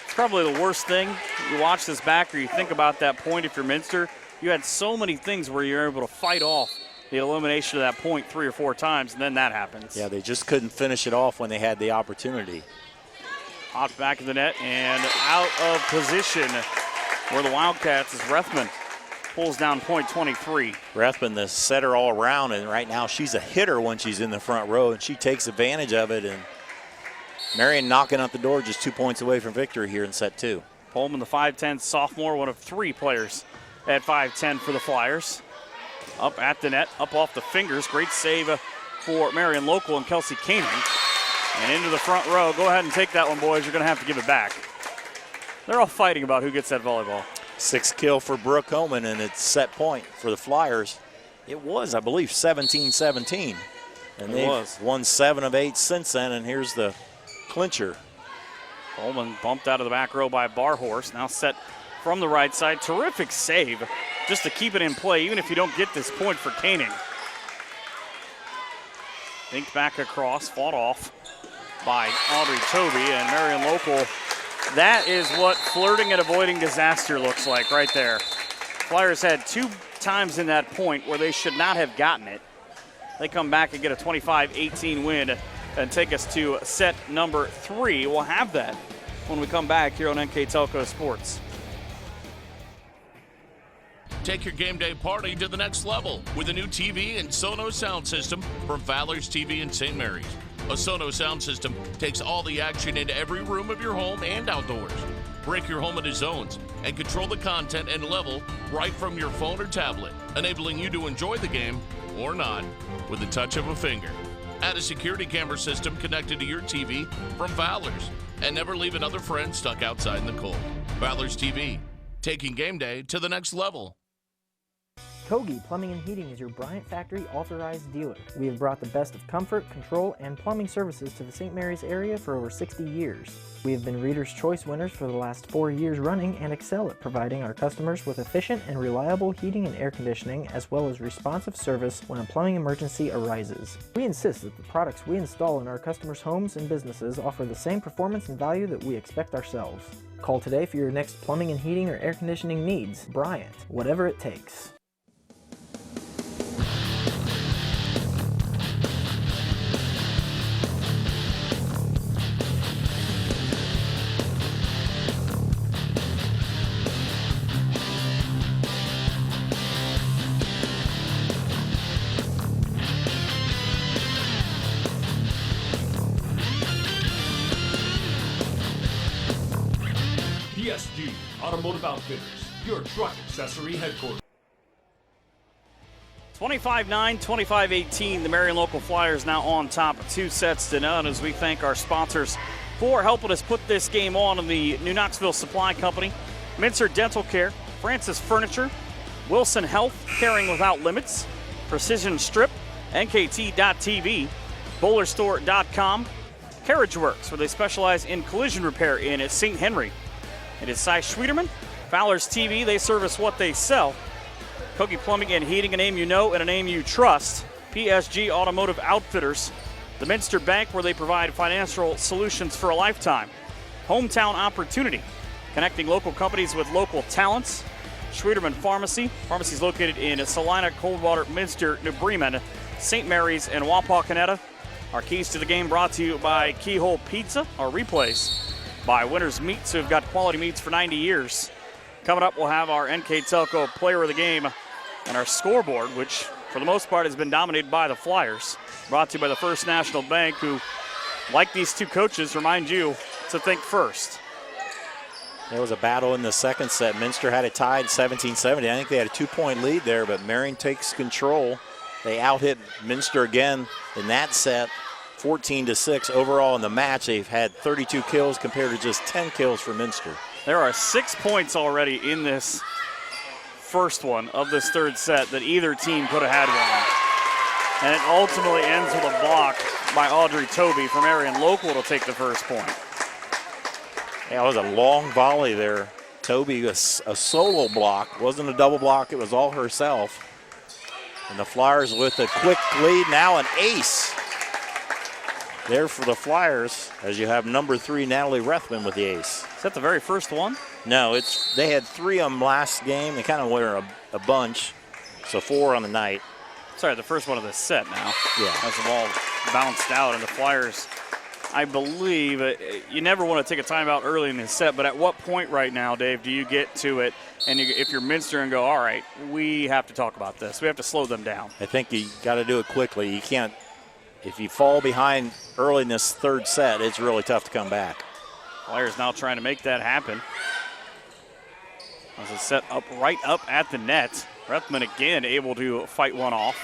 it's probably the worst thing. You watch this back or you think about that point if you're Minster. You had so many things where you're able to fight off the elimination of that point 3 or 4 times, and then that happens. Yeah, they just couldn't finish it off when they had the opportunity. Popped back of the net and out of position where the Wildcats is Rethman. Pulls down point 23. Rethman, the setter all around, and right now she's a hitter when she's in the front row, and she takes advantage of it. And Marion knocking out the door, just 2 points away from victory here in set 2. Pullman, the 5'10 sophomore, one of 3 players at 5'10 for the Flyers. Up at the net, up off the fingers. Great save for Marion local and Kelsey Koenig. And into the front row. Go ahead and take that one, boys. You're going to have to give it back. They're all fighting about who gets that volleyball. 6th kill for Brooke Homan, and it's set point for the Flyers. It was, I believe, 17-17. And they've won 7 of 8 since then, and here's the clincher. Coleman bumped out of the back row by Barhorst. Now set from the right side. Terrific save just to keep it in play, even if you don't get this point for Koenig. Dinked back across, fought off by Audrey Toby, and Marion local. That is what flirting and avoiding disaster looks like right there. Flyers had 2 times in that point where they should not have gotten it. They come back and get a 25-18 win and take us to set number 3. We'll have that when we come back here on NKTelco Sports. Take your game day party to the next level with a new TV and Sonos sound system from Fowler's TV in St. Mary's. A Sonos sound system takes all the action into every room of your home and outdoors. Break your home into zones and control the content and level right from your phone or tablet, enabling you to enjoy the game, or not, with the touch of a finger. Add a security camera system connected to your TV from Fowler's, and never leave another friend stuck outside in the cold. Fowler's TV, taking game day to the next level. Kogi Plumbing and Heating is your Bryant Factory authorized dealer. We have brought the best of comfort, control, and plumbing services to the St. Mary's area for over 60 years. We have been Reader's Choice winners for the last 4 years running and excel at providing our customers with efficient and reliable heating and air conditioning, as well as responsive service when a plumbing emergency arises. We insist that the products we install in our customers' homes and businesses offer the same performance and value that we expect ourselves. Call today for your next plumbing and heating or air conditioning needs. Bryant, whatever it takes. PSG Automotive Outfitters, your truck accessory headquarters. 25-9, 25-18. The Marion local Flyers now on top, 2 sets to none, as we thank our sponsors for helping us put this game on in the New Knoxville Supply Company, Minster Dental Care, Francis Furniture, Wilson Health, Caring Without Limits, Precision Strip, NKT.TV, BowlerStore.com, Carriage Works, where they specialize in collision repair in St. Henry. It is Cy Schwederman, Fowler's TV. They service what they sell. Kogi Plumbing and Heating, a name you know and a name you trust. PSG Automotive Outfitters, the Minster Bank, where they provide financial solutions for a lifetime. Hometown Opportunity, connecting local companies with local talents. Schwederman Pharmacy. Pharmacy is located in Salina, Coldwater, Minster, New Bremen, St. Mary's, and Wapakoneta. Our keys to the game brought to you by Keyhole Pizza. Our replays by Winners Meats, who've got quality meats for 90 years. Coming up, we'll have our NKTelco Player of the Game and our scoreboard, which for the most part has been dominated by the Flyers. Brought to you by the First National Bank, who, like these two coaches, remind you to think first. There was a battle in the second set. Minster had it tied 17-70. I think they had a 2-point lead there, but Marion takes control. They out-hit Minster again in that set, 14-6. Overall in the match, they've had 32 kills compared to just 10 kills for Minster. There are 6 points already in this first one of this third set that either team could have had one. And it ultimately ends with a block by Audrey Toby from Marion Local to take the first point. Yeah, it was a long volley there. Toby, a solo block. Wasn't a double block, it was all herself. And the Flyers with a quick lead, now an ace. There for the Flyers, as you have number 3, Natalie Rethman with the ace. Is that the very first one? No, they had 3 of them last game. They kind of were a bunch, so 4 on the night. Sorry, the first one of this set now. Yeah. As the ball bounced out, and the Flyers, I believe, you never want to take a timeout early in this set, but at what point right now, Dave, do you get to it, and if you're Minster and go, all right, we have to talk about this. We have to slow them down. I think you got to do it quickly. You can't, if you fall behind early in this third set, it's really tough to come back. Flyers now trying to make that happen. As it's set up right up at the net. Rethman again able to fight one off.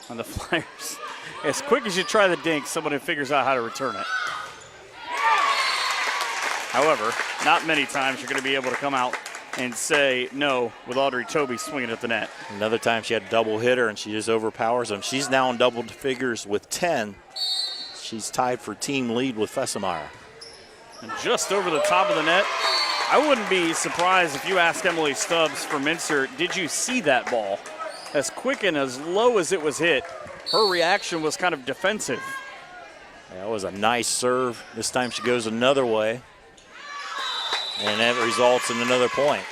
And the Flyers, as quick as you try the dink, somebody figures out how to return it. However, not many times you're going to be able to come out and say no with Audrey Toby swinging at the net. Another time she had a double hitter and she just overpowers them. She's now in double figures with 10. She's tied for team lead with Fessemeyer. And just over the top of the net. I wouldn't be surprised if you asked Emily Stubbs from Minster, did you see that ball? As quick and as low as it was hit, her reaction was kind of defensive. That was a nice serve. This time she goes another way. And that results in another point.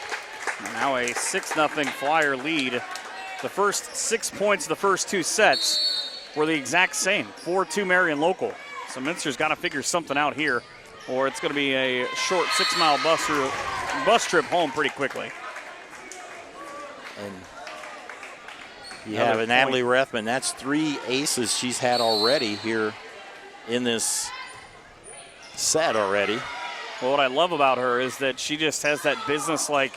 Now a 6-0 Flyer lead. The first 6 points of the first 2 sets were the exact same, 4-2 Marion Local. So Minster's got to figure something out here, or it's going to be a short 6-mile bus trip home pretty quickly. And you have Natalie Rethman. That's 3 aces she's had already here in this set already. Well, what I love about her is that she just has that business-like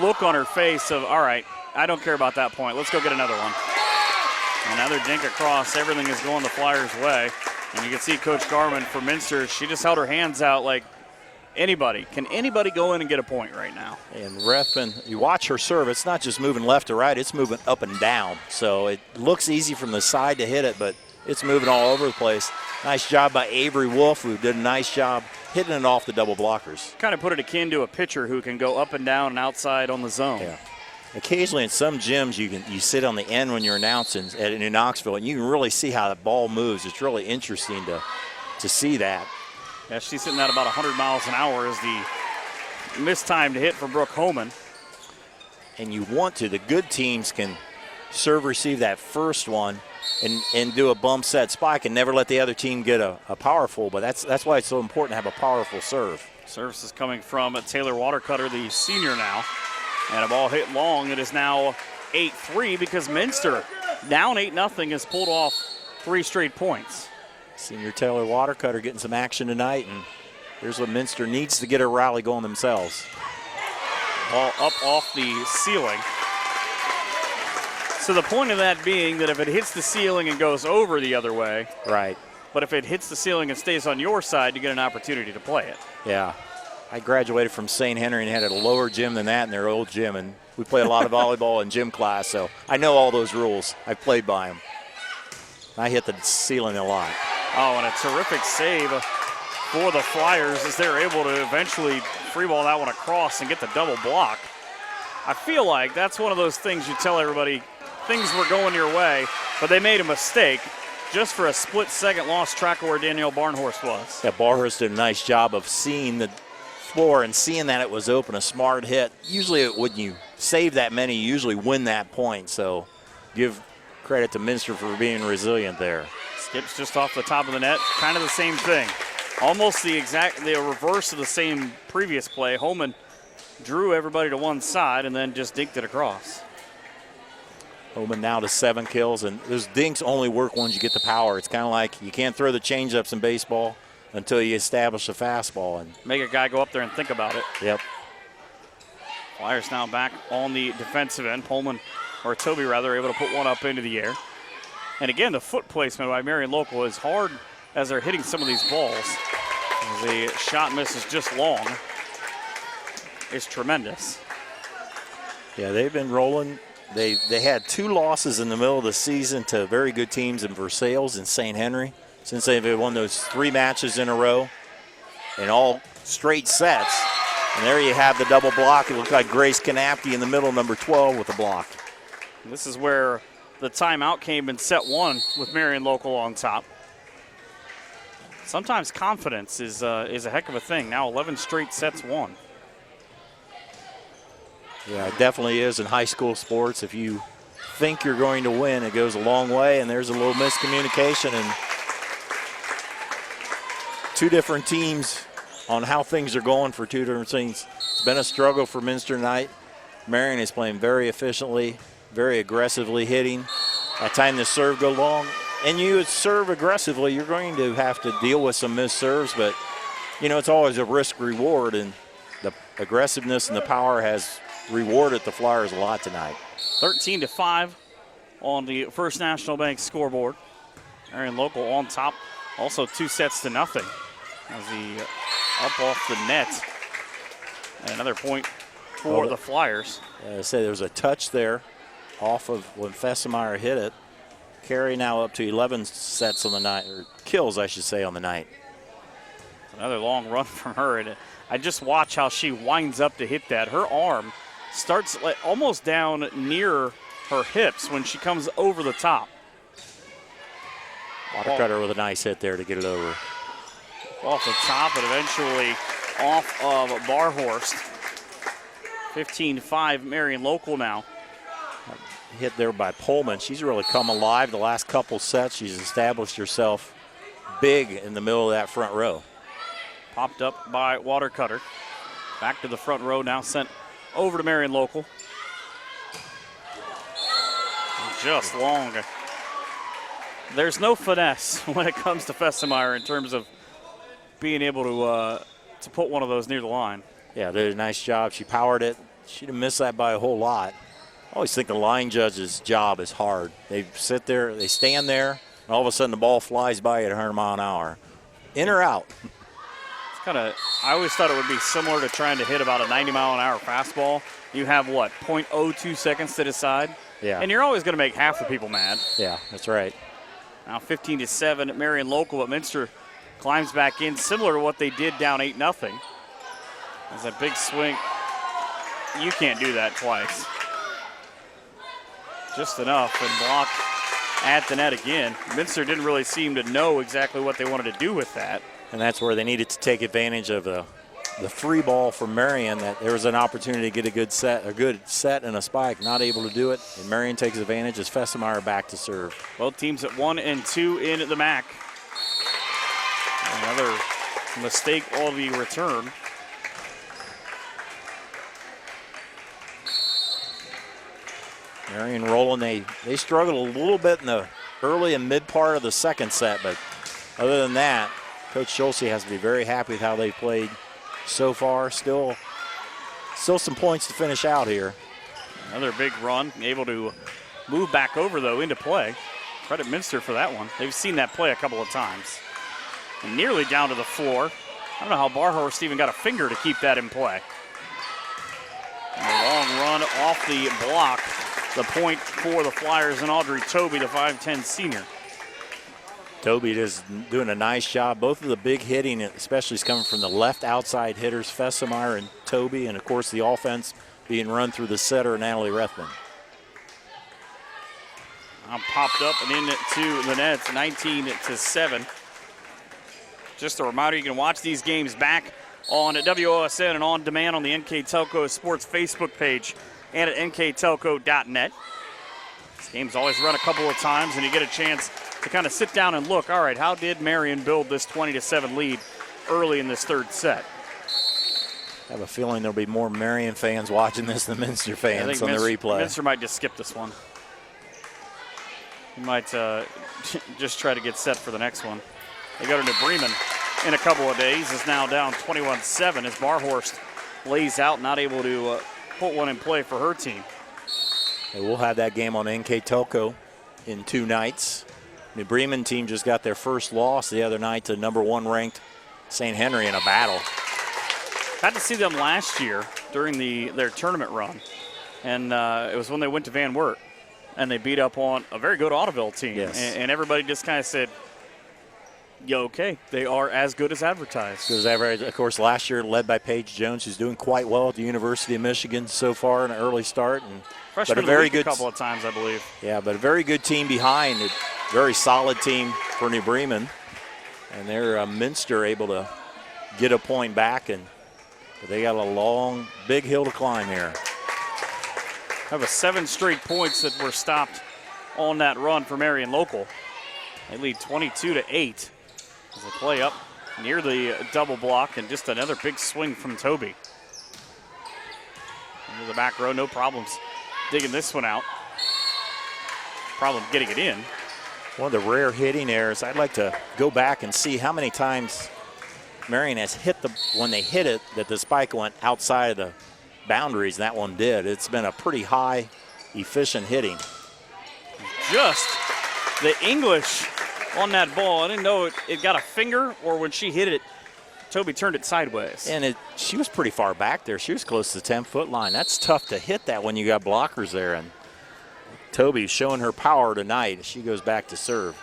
look on her face of, all right, I don't care about that point. Let's go get another one. Another dink across. Everything is going the Flyers' way. And you can see Coach Garman for Minster, she just held her hands out like anybody. Can anybody go in and get a point right now? And Rethman, you watch her serve, it's not just moving left to right, it's moving up and down. So it looks easy from the side to hit it, but it's moving all over the place. Nice job by Avery Wolf, who did a nice job hitting it off the double blockers. Kind of put it akin to a pitcher who can go up and down and outside on the zone. Yeah. Occasionally in some gyms you sit on the end when you're announcing in Knoxville, and you can really see how the ball moves. It's really interesting to see that. Yeah, she's sitting at about 100 miles an hour as the mistimed hit for Brooke Homan. And you want to. The good teams can serve receive that first one and do a bump set spike and never let the other team get a powerful, but that's why it's so important to have a powerful serve. Service is coming from Taylor Watercutter, the senior now. And a ball hit long. It is now 8-3 because Minster, down 8-0, has pulled off 3 straight points. Senior Taylor Watercutter getting some action tonight, and here's what Minster needs to get her rally going themselves. Ball up off the ceiling. So the point of that being that if it hits the ceiling and goes over the other way. Right. But if it hits the ceiling and stays on your side, you get an opportunity to play it. Yeah. I graduated from St. Henry and had a lower gym than that in their old gym, and we played a lot of volleyball in gym class, so I know all those rules. I played by them. I hit the ceiling a lot. Oh, and a terrific save for the Flyers as they're able to eventually free ball that one across and get the double block. I feel like that's one of those things you tell everybody, things were going your way, but they made a mistake. Just for a split second, lost track of where Danielle Barnhorst was. Yeah, Barnhorst did a nice job of seeing the floor and seeing that it was open, a smart hit. Usually when you save that many, you usually win that point. So give credit to Minster for being resilient there. Skips just off the top of the net. Kind of the same thing. Almost the reverse of the same previous play. Holman drew everybody to one side and then just dinked it across. Holman now to 7 kills, and those dinks only work once you get the power. It's kind of like you can't throw the changeups in baseball until you establish a fastball. And make a guy go up there and think about it. Yep. Flyers now back on the defensive end. Pullman, or Toby rather, able to put one up into the air. And again, the foot placement by Marion Local is hard as they're hitting some of these balls. As the shot miss is just long. It's tremendous. Yeah, they've been rolling. They had 2 losses in the middle of the season to very good teams in Versailles and St. Henry. Since they've won those 3 matches in a row in all straight sets. And there you have the double block. It looked like Grace Kanapke in the middle, number 12 with the block. And this is where the timeout came in set 1 with Marion Local on top. Sometimes confidence is a heck of a thing. Now 11 straight sets won. Yeah, it definitely is in high school sports. If you think you're going to win, it goes a long way, and there's a little miscommunication. And 2 different teams on how things are going for 2 different teams. It's been a struggle for Minster tonight. Marion is playing very efficiently, very aggressively hitting. At time the serve go long, and you serve aggressively, you're going to have to deal with some missed serves, but you know, it's always a risk reward, and the aggressiveness and the power has rewarded the Flyers a lot tonight. 13-5 on the First National Bank scoreboard. Marion Local on top, also 2 sets to nothing. As he up off the net. And another point for the Flyers. I say there was a touch there off of when Fessemeyer hit it. Carey now up to 11 sets on the night, or kills, I should say, on the night. Another long run from her. And I just watch how she winds up to hit that. Her arm starts almost down near her hips when she comes over the top. Watercutter with a nice hit there to get it over. Off the top and eventually off of Barhorst. 15-5 Marion Local now. Hit there by Pullman. She's really come alive the last couple sets. She's established herself big in the middle of that front row. Popped up by Watercutter. Back to the front row now, sent over to Marion Local. Just long. There's no finesse when it comes to Fessemeyer in terms of being able to put one of those near the line. Yeah, did a nice job. She powered it. She didn't miss that by a whole lot. I always think the line judge's job is hard. They sit there, they stand there, and all of a sudden the ball flies by at 100 mile an hour. In or out? It's kind of, I always thought it would be similar to trying to hit about a 90 mile an hour fastball. You have what, 0.02 seconds to decide? Yeah. And you're always going to make half the people mad. Yeah, that's right. Now 15-7 at Marion Local, but Minster climbs back in, similar to what they did down 8-0. There's a big swing. You can't do that twice. Just enough, and blocked at the net again. Minster didn't really seem to know exactly what they wanted to do with that. And that's where they needed to take advantage of the free ball from Marion, that there was an opportunity to get a good set and a spike. Not able to do it, and Marion takes advantage as Fessemeyer back to serve. Both teams at 1 and 2 in the MAC. Another mistake on the return. Marion rolling. They struggled a little bit in the early and mid part of the second set, but other than that, Coach Schulze has to be very happy with how they played so far. Still some points to finish out here. Another big run, able to move back over, though, into play. Credit Minster for that one. They've seen that play a couple of times. And nearly down to the floor. I don't know how Barhorst even got a finger to keep that in play. And a long run off the block. The point for the Flyers and Audrey Toby, the 5'10 senior. Toby is doing a nice job. Both of the big hitting, especially, is coming from the left outside hitters, Fessemeyer and Toby, and of course the offense being run through the setter, Natalie Rethman. Popped up and into the nets, 19-7. Just a reminder, you can watch these games back on WOSN and on demand on the NKTelco Sports Facebook page and at nktelco.net. This game's always run a couple of times, and you get a chance to kind of sit down and look, all right, how did Marion build this 20-7 lead early in this third set? I have a feeling there'll be more Marion fans watching this than Minster fans on the replay. Minster might just skip this one. He might just try to get set for the next one. They go to New Bremen in a couple of days. Is now down 21-7 as Barhorst lays out, not able to put one in play for her team. And we'll have that game on NKTelco in 2 nights. New Bremen team just got their first loss the other night to number 1 ranked St. Henry in a battle. Had to see them last year during their tournament run, and it was when they went to Van Wert, and they beat up on a very good Audubon team. Yes. And everybody just kind of said, yeah, okay, they are as good as advertised. Of course, last year led by Paige Jones, who's doing quite well at the University of Michigan so far in an early start. Freshman but a very good a couple of times, I believe. Yeah, but a very good team behind. A very solid team for New Bremen. And they're Minster able to get a point back, but they got a long, big hill to climb here. Have 7 straight points that were stopped on that run for Marion Local. They lead 22-8 as they play up near the double block, and just another big swing from Toby. Into the back row, no problems digging this one out. Problem getting it in. One of the rare hitting errors. I'd like to go back and see how many times Marion has hit when they hit it, that the spike went outside of the boundaries. That one did. It's been a pretty high, efficient hitting. Just the English on that ball. I didn't know it got a finger, or when she hit it, Toby turned it sideways. And she was pretty far back there. She was close to the 10-foot line. That's tough to hit that when you got blockers there. And Toby's showing her power tonight as she goes back to serve.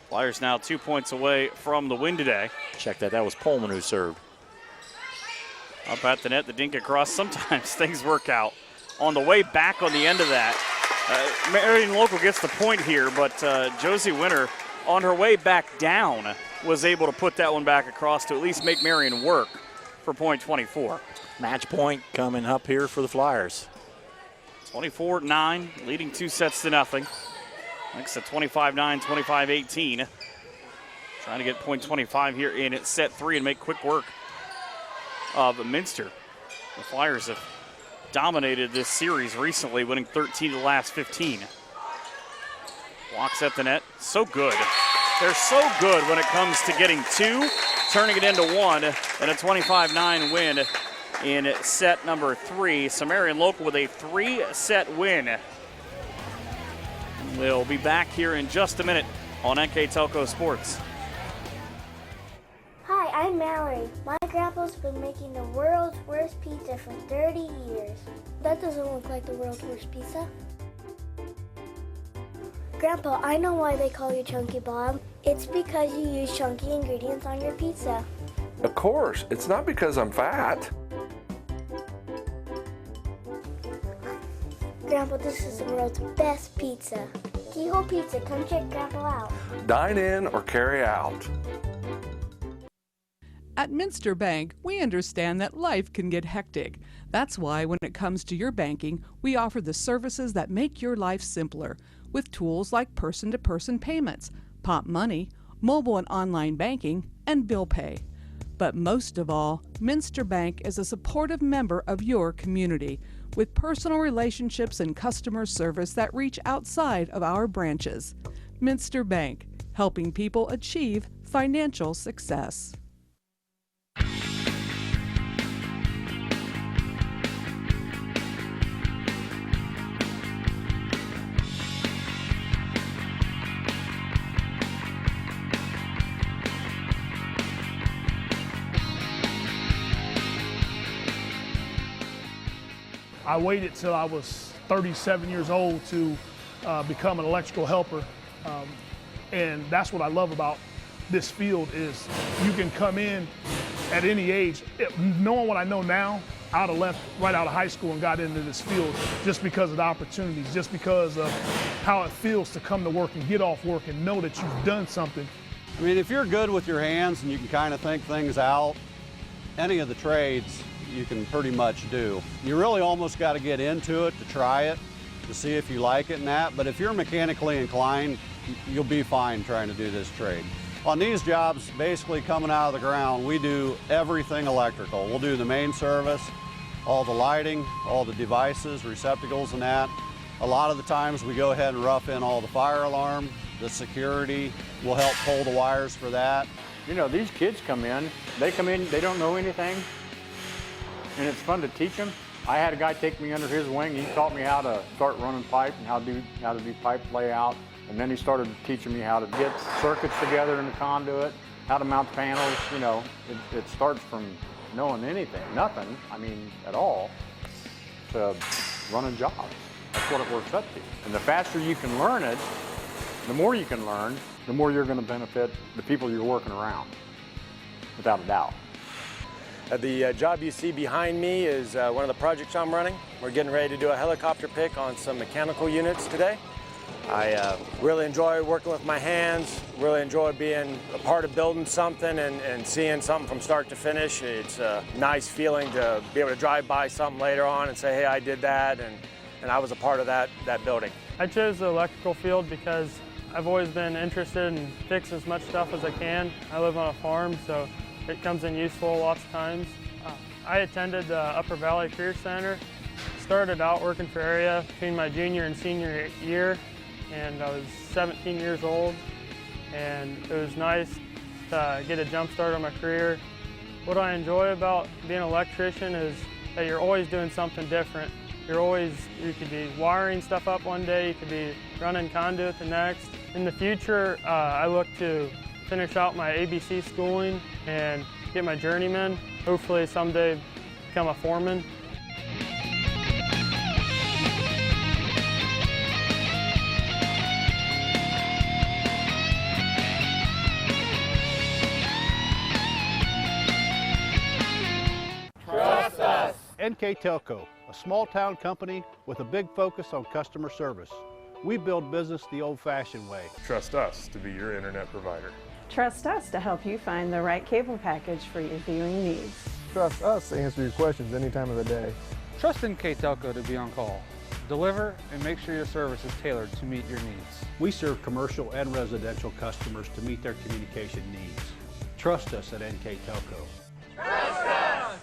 Flyers now 2 points away from the win today. Check that. That was Pullman who served. Up at the net, the dink across. Sometimes things work out. On the way back on the end of that, Marion Local gets the point here, but Josie Winter, on her way back down, was able to put that one back across to at least make Marion work for point 24. Match point coming up here for the Flyers. 24-9, leading 2-0. Next at 25-9, 25-18. Trying to get point 25 here in set 3 and make quick work of Minster. The Flyers have dominated this series recently, winning 13 of the last 15. Blocks at the net, so good. They're so good when it comes to getting 2, turning it into 1, and a 25-9 win in set number 3. So Marion Local with a 3-set win. We'll be back here in just a minute on NKTelco Sports. Hi, I'm Mallory. My grandpa's been making the world's worst pizza for 30 years. That doesn't look like the world's worst pizza. Grandpa, I know why they call you Chunky Bob. It's because you use chunky ingredients on your pizza. Of course, it's not because I'm fat. Grandpa, this is the world's best pizza. Keyhole Pizza, come check Grandpa out. Dine in or carry out. At Minster Bank, we understand that life can get hectic. That's why when it comes to your banking, we offer the services that make your life simpler with tools like person-to-person payments, Pop Money, mobile and online banking, and bill pay. But most of all, Minster Bank is a supportive member of your community with personal relationships and customer service that reach outside of our branches. Minster Bank, helping people achieve financial success. I waited till I was 37 years old to become an electrical helper. And that's what I love about this field is you can come in at any age. Knowing what I know now, I would have left right out of high school and got into this field just because of the opportunities, just because of how it feels to come to work and get off work and know that you've done something. I mean, if you're good with your hands and you can kind of think things out, any of the trades you can pretty much do. You really almost got to get into it to try it, to see if you like it and that, but if you're mechanically inclined, you'll be fine trying to do this trade. On these jobs, basically coming out of the ground, we do everything electrical. We'll do the main service, all the lighting, all the devices, receptacles and that. A lot of the times we go ahead and rough in all the fire alarm, the security, we'll help pull the wires for that. You know, these kids come in, they don't know anything, and it's fun to teach them. I had a guy take me under his wing. He taught me how to start running pipe and how to do pipe layout. And then he started teaching me how to get circuits together in the conduit, how to mount panels. You know, it starts from knowing anything, nothing, I mean, at all, to run a job. That's what it works up to. And the faster you can learn it, the more you can learn, the more you're going to benefit the people you're working around, without a doubt. The job you see behind me is one of the projects I'm running. We're getting ready to do a helicopter pick on some mechanical units today. I really enjoy working with my hands, really enjoy being a part of building something and seeing something from start to finish. It's a nice feeling to be able to drive by something later on and say, hey, I did that, and I was a part of that building. I chose the electrical field because I've always been interested in fixing as much stuff as I can. I live on a farm, so it comes in useful lots of times. I attended the Upper Valley Career Center. Started out working for area between my junior and senior year, and I was 17 years old, and it was nice to get a jump start on my career. What I enjoy about being an electrician is that you're always doing something different. You could be wiring stuff up one day, you could be running conduit the next. In the future, I look to finish out my ABC schooling and get my journeyman, hopefully someday become a foreman. Trust us! NKTelco, a small-town company with a big focus on customer service. We build business the old-fashioned way. Trust us to be your internet provider. Trust us to help you find the right cable package for your viewing needs. Trust us to answer your questions any time of the day. Trust NKTelco to be on call. Deliver and make sure your service is tailored to meet your needs. We serve commercial and residential customers to meet their communication needs. Trust us at NKTelco. Trust us!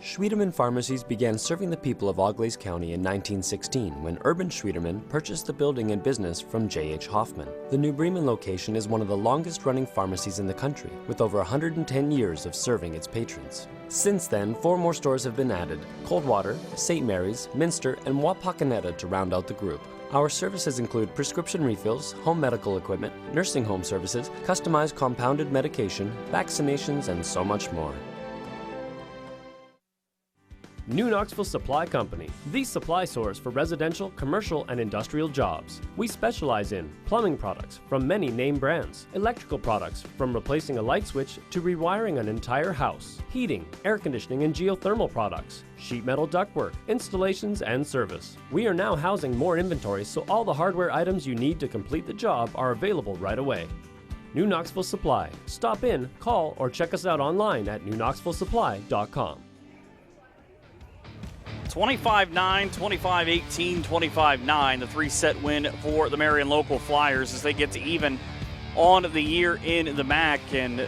Schwiedemann Pharmacies began serving the people of Auglaize County in 1916 when Urban Schwiedemann purchased the building and business from J.H. Hoffman. The New Bremen location is one of the longest-running pharmacies in the country, with over 110 years of serving its patrons. Since then, 4 more stores have been added: Coldwater, St. Mary's, Minster, and Wapakoneta to round out the group. Our services include prescription refills, home medical equipment, nursing home services, customized compounded medication, vaccinations, and so much more. New Knoxville Supply Company, the supply source for residential, commercial, and industrial jobs. We specialize in plumbing products from many name brands, electrical products from replacing a light switch to rewiring an entire house, heating, air conditioning, and geothermal products, sheet metal ductwork, installations, and service. We are now housing more inventory, so all the hardware items you need to complete the job are available right away. New Knoxville Supply. Stop in, call, or check us out online at newknoxvillesupply.com. 25-9, 25-18, 25-9, the 3-set win for the Marion local Flyers as they get to even on the year in the MAC. And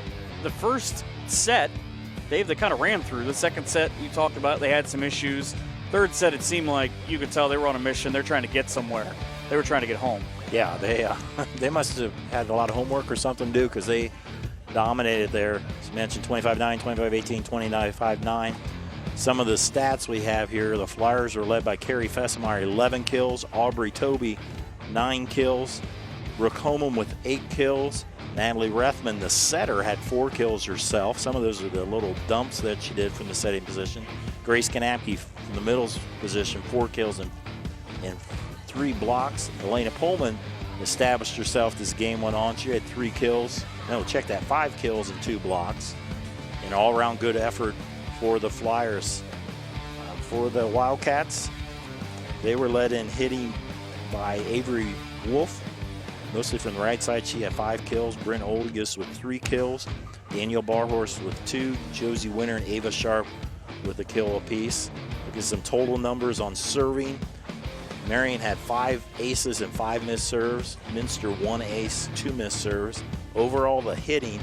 the first set, they kind of ran through. The second set, you talked about, they had some issues. Third set, it seemed like you could tell they were on a mission. They're trying to get somewhere. They were trying to get home. Yeah, they must have had a lot of homework or something to do because they dominated there. As you mentioned, 25-9, 25-18, 29-5-9. Some of the stats we have here, the Flyers are led by Carrie Fessemeyer, 11 kills. Aubrey Toby, 9 kills. Brooke Holman with 8 kills. Natalie Rethman, the setter, had 4 kills herself. Some of those are the little dumps that she did from the setting position. Grace Kanapke from the middle position, 4 kills and 3 blocks. Elena Pullman established herself as the game went on. She had 3 kills. No, check that, 5 kills and 2 blocks. An all-around good effort for the Flyers. For the Wildcats, they were led in hitting by Avery Wolf, mostly from the right side. She had 5 kills. Bryn Oldigus with 3 kills. Daniel Barhorst with 2, Josie Winter and Ava Sharp with a kill apiece. Look at some total numbers on serving. Marion had 5 aces and 5 missed serves. Minster 1 ace, 2 missed serves. Overall, the hitting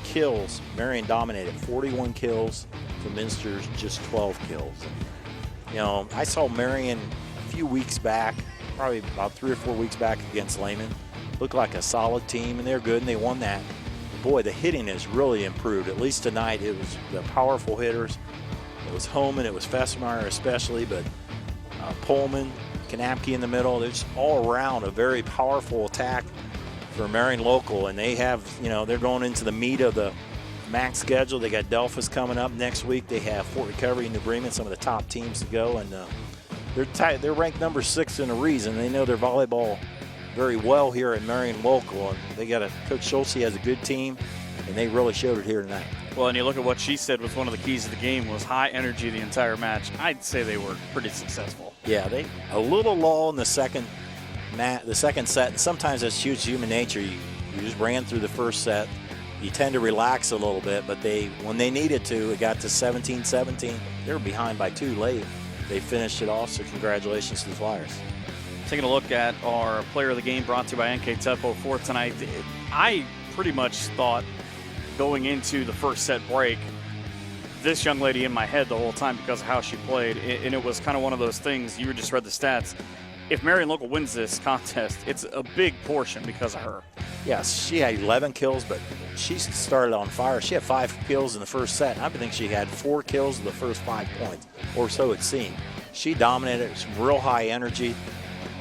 kills, Marion dominated 41 kills to Minster's just 12 kills. You know, I saw Marion a few weeks back, probably about 3 or 4 weeks back against Lehman. Looked like a solid team, and they're good, and they won that. Boy, the hitting has really improved. At least tonight, it was the powerful hitters. It was Homan, it was Fessemeyer especially, but Pullman, Kanapke in the middle. It's all around a very powerful attack for Marion local, and they have, you know, they're going into the meat of the MAC schedule. They got Delphus coming up next week. They have Fort Recovery and New Bremen, some of the top teams to go, and they're ranked number 6 in a reason. They know their volleyball very well here at Marion local, and they got Coach Schultze has a good team, and they really showed it here tonight. Well, and you look at what she said was one of the keys of the game was high energy the entire match. I'd say they were pretty successful. Yeah, they a little lull in the second set, and sometimes that's human nature. You just ran through the first set. You tend to relax a little bit, but when they needed to, it got to 17-17. They were behind by 2 late. They finished it off, so congratulations to the Flyers. Taking a look at our player of the game brought to you by NKTelco for tonight. I pretty much thought going into the first set break, this young lady in my head the whole time because of how she played, and it was kind of one of those things, you just read the stats. If Marion local wins this contest, it's a big portion because of her. Yes, she had 11 kills, but she started on fire. She had 5 kills in the first set, and I think she had 4 kills in the first 5 points, or so it seemed. She dominated, some real high energy.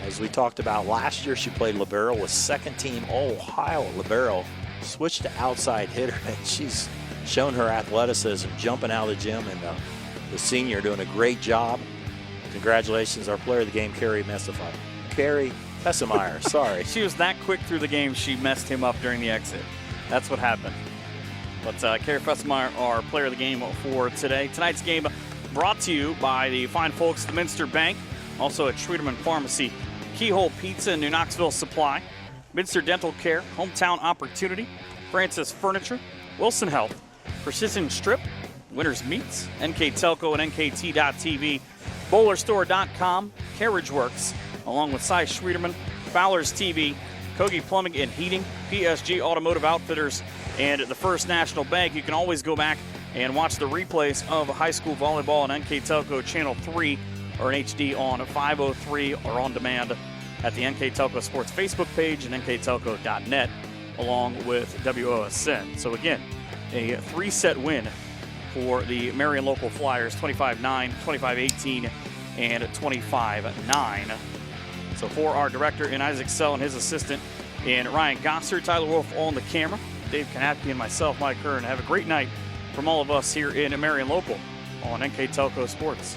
As we talked about last year, she played libero, was second team Ohio libero, switched to outside hitter, and she's shown her athleticism, jumping out of the gym, and the senior doing a great job. Congratulations, our player of the game, Carrie Fessemeyer, sorry. She was that quick through the game, she messed him up during the exit. That's what happened. But Carrie Fessemeyer, our player of the game for today. Tonight's game brought to you by the fine folks at the Minster Bank, also at Schwieterman Pharmacy, Keyhole Pizza and New Knoxville Supply, Minster Dental Care, Hometown Opportunity, Francis Furniture, Wilson Health, Precision Strip, Winners Meats, NKTelco and NKT.TV, BowlerStore.com, Carriage Works, along with Cy Schwieterman, Fowler's TV, Kogi Plumbing and Heating, PSG Automotive Outfitters, and the First National Bank. You can always go back and watch the replays of high school volleyball on NKTelco Channel 3 or in HD on 503 or on demand at the NKTelco Sports Facebook page and NKTelco.net along with WOSN. So again, a 3-set win for the Marion local Flyers, 25-9, 25-18, and 25-9. So for our director in Isaac Sell and his assistant in Ryan Gosser, Tyler Wolf on the camera, Dave Kanapke and myself, Mike Kern. Have a great night from all of us here in Marion local on NKTelco Sports.